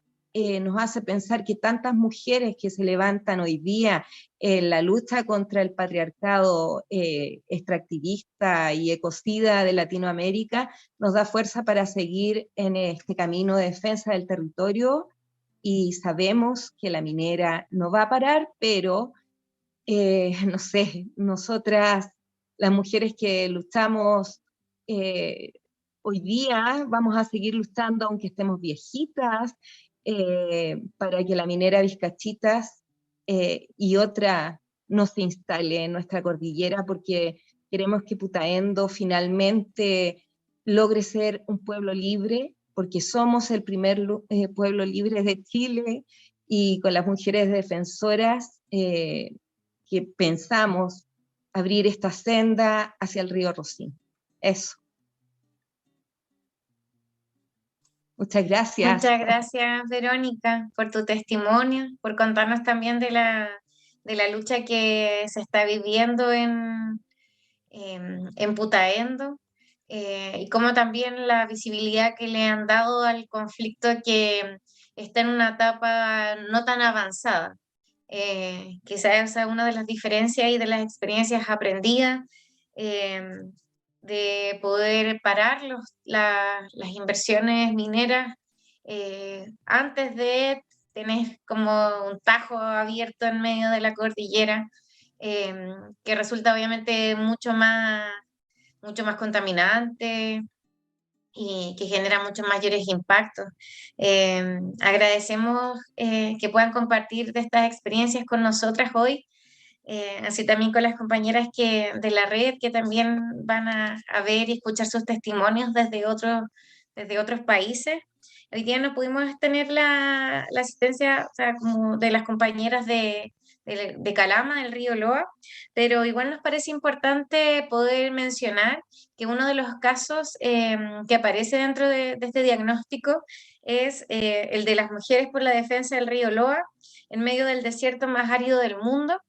nos hace pensar que tantas mujeres que se levantan hoy día en la lucha contra el patriarcado extractivista y ecocida de Latinoamérica, nos da fuerza para seguir en este camino de defensa del territorio, y sabemos que la minera no va a parar, pero no sé, nosotras, las mujeres que luchamos hoy día, vamos a seguir luchando aunque estemos viejitas, para que la minera Vizcachitas y otra no se instale en nuestra cordillera, porque queremos que Putaendo finalmente logre ser un pueblo libre, porque somos el primer pueblo libre de Chile, y con las mujeres defensoras que pensamos abrir esta senda hacia el río Rosín. Eso. Muchas gracias. Muchas gracias, Verónica, por tu testimonio, por contarnos también de la lucha que se está viviendo en Putaendo, y cómo también la visibilidad que le han dado al conflicto que está en una etapa no tan avanzada. Quizás esa es una de las diferencias y de las experiencias aprendidas, de poder parar las inversiones mineras antes de tener como un tajo abierto en medio de la cordillera, que resulta obviamente mucho más contaminante y que genera muchos mayores impactos. Agradecemos que puedan compartir de estas experiencias con nosotras hoy, así también con las compañeras de la red, que también van a ver y escuchar sus testimonios desde otros países. Hoy día no pudimos tener la asistencia, o sea, como de las compañeras de Calama, del río Loa, pero igual nos parece importante poder mencionar que uno de los casos que aparece dentro de este diagnóstico es el de las mujeres por la defensa del río Loa en medio del desierto más árido del mundo.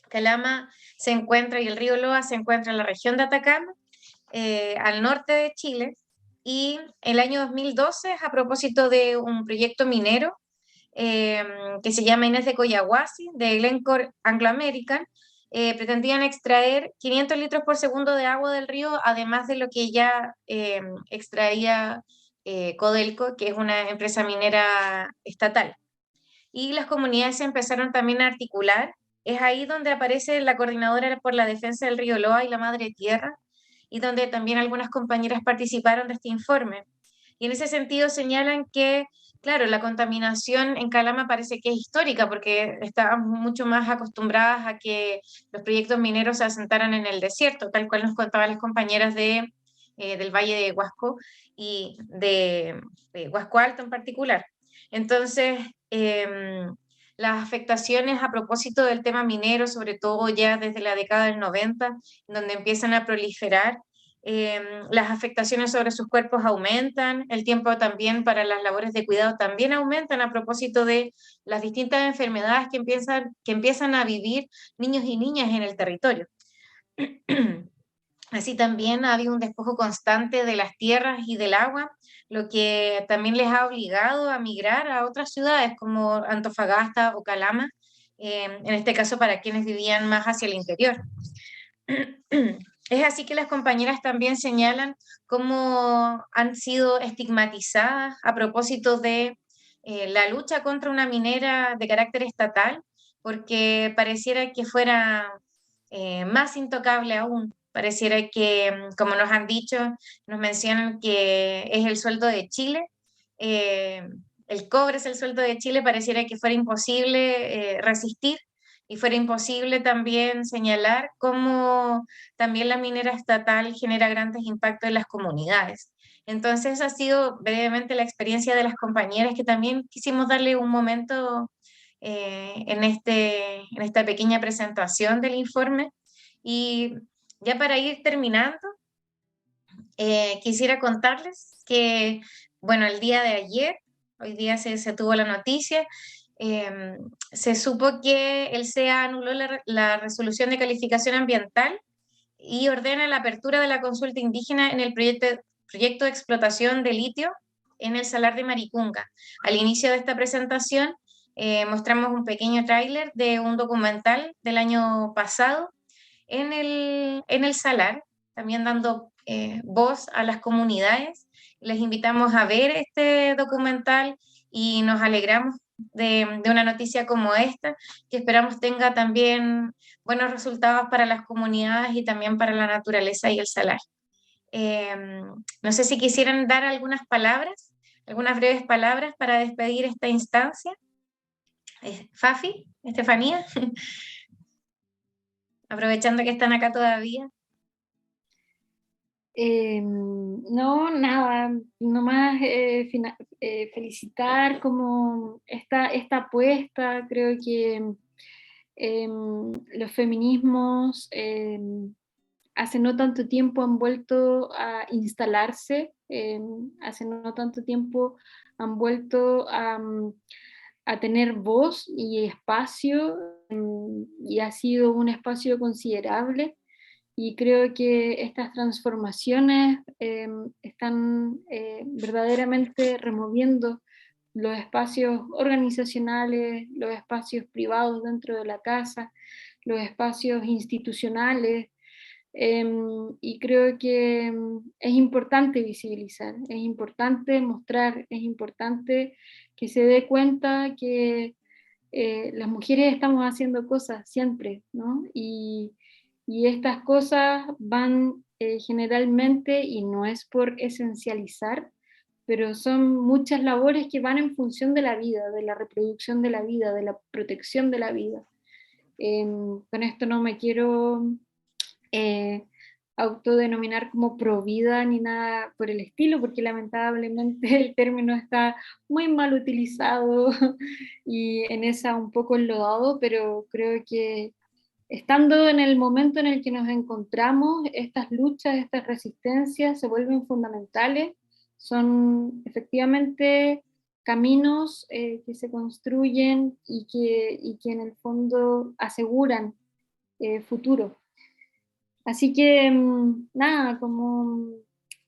Calama se encuentra, y el río Loa se encuentra en la región de Atacama, al norte de Chile, y el año 2012, a propósito de un proyecto minero que se llama Inés de Collahuasi, de Glencore Anglo American, pretendían extraer 500 litros por segundo de agua del río, además de lo que ya extraía Codelco, que es una empresa minera estatal. Y las comunidades se empezaron también a articular. Es ahí donde aparece la Coordinadora por la Defensa del Río Loa y la Madre Tierra, y donde también algunas compañeras participaron de este informe. Y en ese sentido señalan que, claro, la contaminación en Calama parece que es histórica, porque estábamos mucho más acostumbradas a que los proyectos mineros se asentaran en el desierto, tal cual nos contaban las compañeras del Valle de Huasco y de Huasco Alto en particular. Entonces, las afectaciones a propósito del tema minero, sobre todo ya desde la década del 90, donde empiezan a proliferar, las afectaciones sobre sus cuerpos aumentan, el tiempo también para las labores de cuidado también aumentan a propósito de las distintas enfermedades que empiezan a vivir niños y niñas en el territorio. Así también ha habido un despojo constante de las tierras y del agua, lo que también les ha obligado a migrar a otras ciudades como Antofagasta o Calama, en este caso para quienes vivían más hacia el interior. Es así que las compañeras también señalan cómo han sido estigmatizadas a propósito de la lucha contra una minera de carácter estatal, porque pareciera que fuera más intocable aún. Pareciera que, como nos han dicho, nos mencionan que es el sueldo de Chile, el cobre es el sueldo de Chile, pareciera que fuera imposible resistir, y fuera imposible también señalar cómo también la minera estatal genera grandes impactos en las comunidades. Entonces, esa ha sido brevemente la experiencia de las compañeras, que también quisimos darle un momento en esta pequeña presentación del informe. Y ya para ir terminando, quisiera contarles que, bueno, el día de ayer, hoy día se tuvo la noticia, se supo que el CEA anuló la resolución de calificación ambiental y ordena la apertura de la consulta indígena en el proyecto de explotación de litio en el Salar de Maricunga. Al inicio de esta presentación mostramos un pequeño tráiler de un documental del año pasado en el Salar, también dando voz a las comunidades. Les invitamos a ver este documental y nos alegramos de una noticia como esta, que esperamos tenga también buenos resultados para las comunidades y también para la naturaleza y el salar. No sé si quisieran dar algunas palabras, algunas breves palabras para despedir esta instancia. Fafi, Estefanía, aprovechando que están acá todavía. No, nada, nomás felicitar como esta apuesta. Creo que los feminismos hace no tanto tiempo han vuelto a instalarse, hace no tanto tiempo han vuelto a tener voz y espacio, y ha sido un espacio considerable. Y creo que estas transformaciones están verdaderamente removiendo los espacios organizacionales, los espacios privados dentro de la casa, los espacios institucionales, y creo que es importante visibilizar, es importante mostrar, es importante que se dé cuenta que las mujeres estamos haciendo cosas siempre, ¿no? Y estas cosas van generalmente, y no es por esencializar, pero son muchas labores que van en función de la vida, de la reproducción de la vida, de la protección de la vida. Con esto no me quiero autodenominar como provida ni nada por el estilo, porque lamentablemente el término está muy mal utilizado y en esa un poco enlodado, pero creo que estando en el momento en el que nos encontramos, estas luchas, estas resistencias se vuelven fundamentales, son efectivamente caminos que se construyen y que en el fondo aseguran futuro. Así que nada, como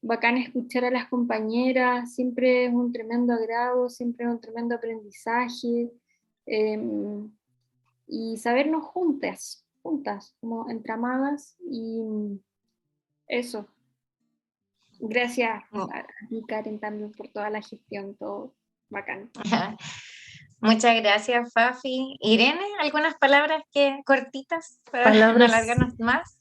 bacán escuchar a las compañeras, siempre es un tremendo agrado, siempre es un tremendo aprendizaje, y sabernos juntas, como entramadas, y eso. Gracias a ti, Karen, también por toda la gestión, todo bacán. Muchas gracias, Fafi. Irene, ¿algunas palabras cortitas para no alargarnos más?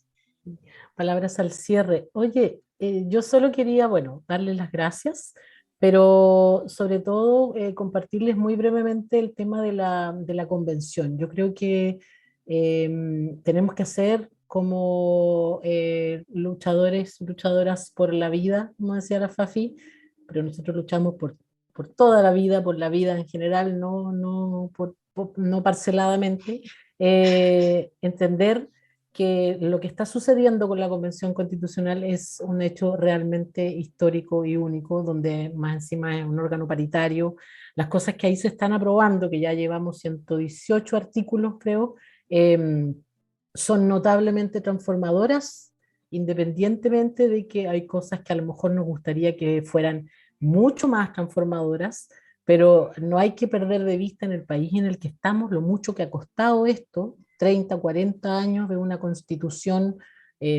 Palabras al cierre. Oye, yo solo quería, bueno, darles las gracias, pero sobre todo compartirles muy brevemente el tema de la convención. Yo creo que tenemos que hacer como luchadores, luchadoras por la vida, como decía la Fafi, pero nosotros luchamos por toda la vida, por la vida en general, no parceladamente. Entender que lo que está sucediendo con la Convención Constitucional es un hecho realmente histórico y único, donde más encima es un órgano paritario. Las cosas que ahí se están aprobando, que ya llevamos 118 artículos, creo, son notablemente transformadoras, independientemente de que hay cosas que a lo mejor nos gustaría que fueran mucho más transformadoras, pero no hay que perder de vista en el país en el que estamos lo mucho que ha costado esto, 30, 40 años de una constitución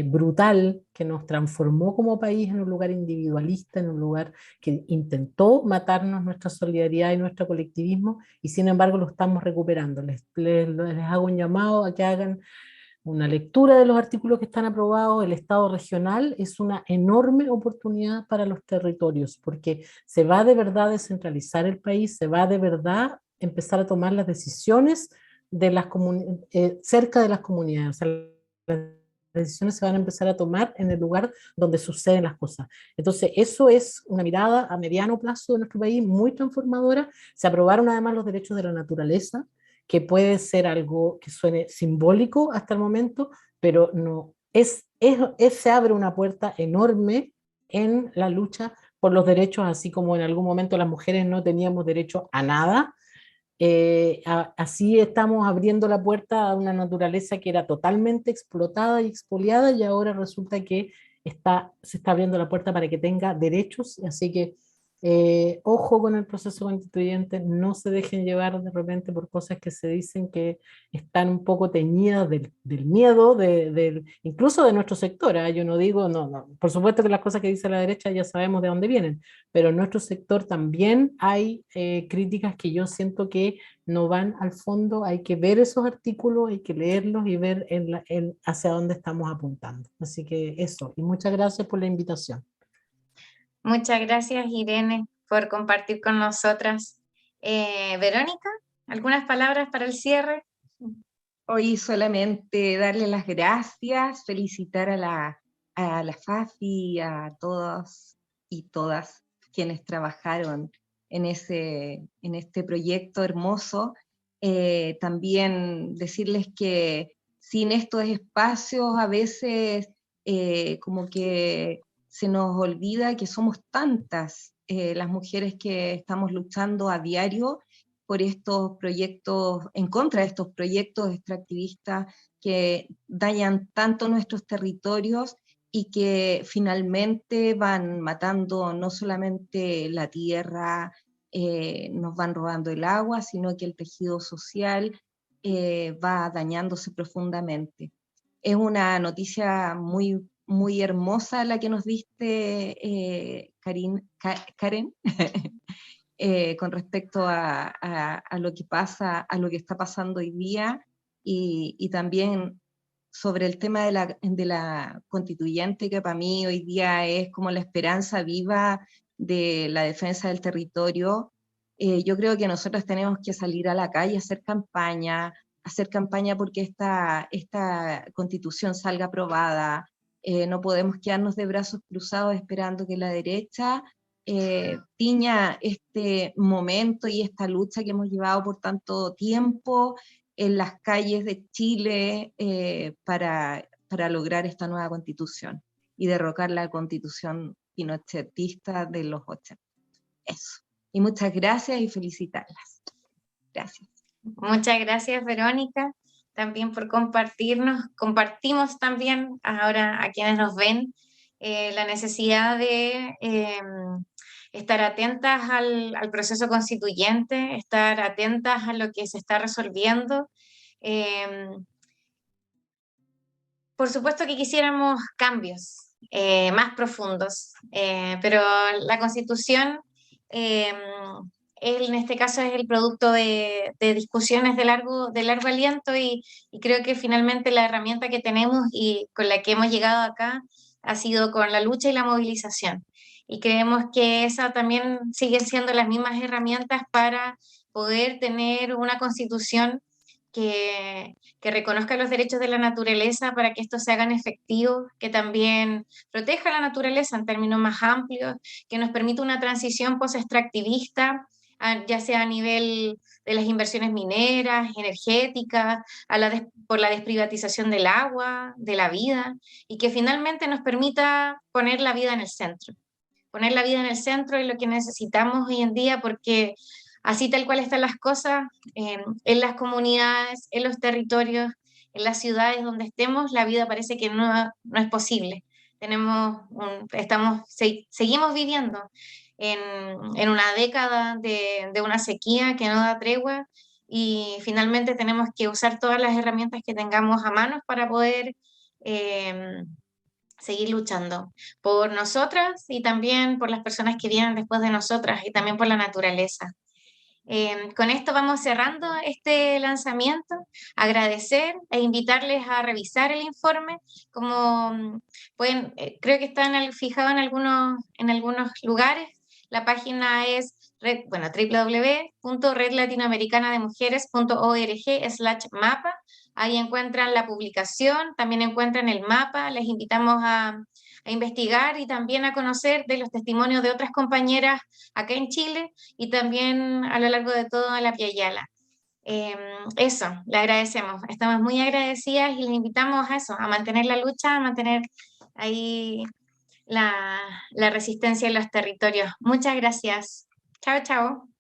brutal que nos transformó como país en un lugar individualista, en un lugar que intentó matarnos nuestra solidaridad y nuestro colectivismo, y sin embargo lo estamos recuperando. Les hago un llamado a que hagan una lectura de los artículos que están aprobados. El Estado regional es una enorme oportunidad para los territorios, porque se va de verdad a descentralizar el país, se va de verdad empezar a tomar las decisiones de cerca de las comunidades. O sea, las decisiones se van a empezar a tomar en el lugar donde suceden las cosas. Entonces, eso es una mirada a mediano plazo de nuestro país muy transformadora. Se aprobaron además los derechos de la naturaleza, que puede ser algo que suene simbólico hasta el momento, pero no, se abre una puerta enorme en la lucha por los derechos, así como en algún momento las mujeres no teníamos derecho a nada. Así estamos abriendo la puerta a una naturaleza que era totalmente explotada y expoliada, y ahora resulta que se está abriendo la puerta para que tenga derechos. Así que ojo con el proceso constituyente, no se dejen llevar de repente por cosas que se dicen que están un poco teñidas del miedo, incluso de nuestro sector. Yo no digo, no, por supuesto que las cosas que dice la derecha ya sabemos de dónde vienen, pero en nuestro sector también hay críticas que yo siento que no van al fondo. Hay que ver esos artículos, hay que leerlos y ver hacia dónde estamos apuntando. Así que eso, y muchas gracias por la invitación. Muchas gracias, Irene, por compartir con nosotras. Verónica, ¿algunas palabras para el cierre? Hoy solamente darle las gracias, felicitar a la FAFI, a todos y todas quienes trabajaron en este proyecto hermoso. También decirles que sin estos espacios a veces como que se nos olvida que somos tantas las mujeres que estamos luchando a diario por estos proyectos, en contra de estos proyectos extractivistas que dañan tanto nuestros territorios y que finalmente van matando no solamente la tierra, nos van robando el agua, sino que el tejido social va dañándose profundamente. Es una noticia muy, muy hermosa la que nos diste, Karen, con respecto a lo que pasa, a lo que está pasando hoy día, y también sobre el tema de la constituyente, que para mí hoy día es como la esperanza viva de la defensa del territorio. Yo creo que nosotros tenemos que salir a la calle, hacer campaña porque esta constitución salga aprobada. No podemos quedarnos de brazos cruzados esperando que la derecha tiña este momento y esta lucha que hemos llevado por tanto tiempo en las calles de Chile para lograr esta nueva constitución y derrocar la constitución pinochetista de los 80. Eso. Y muchas gracias y felicitarlas. Gracias. Muchas gracias, Verónica, también por compartirnos. Compartimos también ahora a quienes nos ven la necesidad de estar atentas al proceso constituyente, estar atentas a lo que se está resolviendo. Por supuesto que quisiéramos cambios más profundos, pero la Constitución en este caso es el producto de discusiones de largo aliento, y creo que finalmente la herramienta que tenemos y con la que hemos llegado acá ha sido con la lucha y la movilización. Y creemos que esa también siguen siendo las mismas herramientas para poder tener una constitución que reconozca los derechos de la naturaleza para que estos se hagan efectivos, que también proteja la naturaleza en términos más amplios, que nos permita una transición post-extractivista, ya sea a nivel de las inversiones mineras, energéticas, por la desprivatización del agua, de la vida, y que finalmente nos permita poner la vida en el centro. Poner la vida en el centro es lo que necesitamos hoy en día, porque así tal cual están las cosas, en las comunidades, en los territorios, en las ciudades donde estemos, la vida parece que no es posible. Seguimos viviendo en una década de una sequía que no da tregua, y finalmente tenemos que usar todas las herramientas que tengamos a mano para poder seguir luchando por nosotras y también por las personas que vienen después de nosotras, y también por la naturaleza. Con esto vamos cerrando este lanzamiento. Agradecer e invitarles a revisar el informe. Como pueden, creo que está fijado en algunos lugares. La página es www.redlatinoamericanademujeres.org/mapa. Ahí encuentran la publicación, también encuentran el mapa. Les invitamos a investigar y también a conocer de los testimonios de otras compañeras acá en Chile y también a lo largo de toda la Via Yala. Eso, le agradecemos. Estamos muy agradecidas y le invitamos a eso, a mantener la lucha, a mantener ahí la resistencia en los territorios. Muchas gracias. Chao, chao.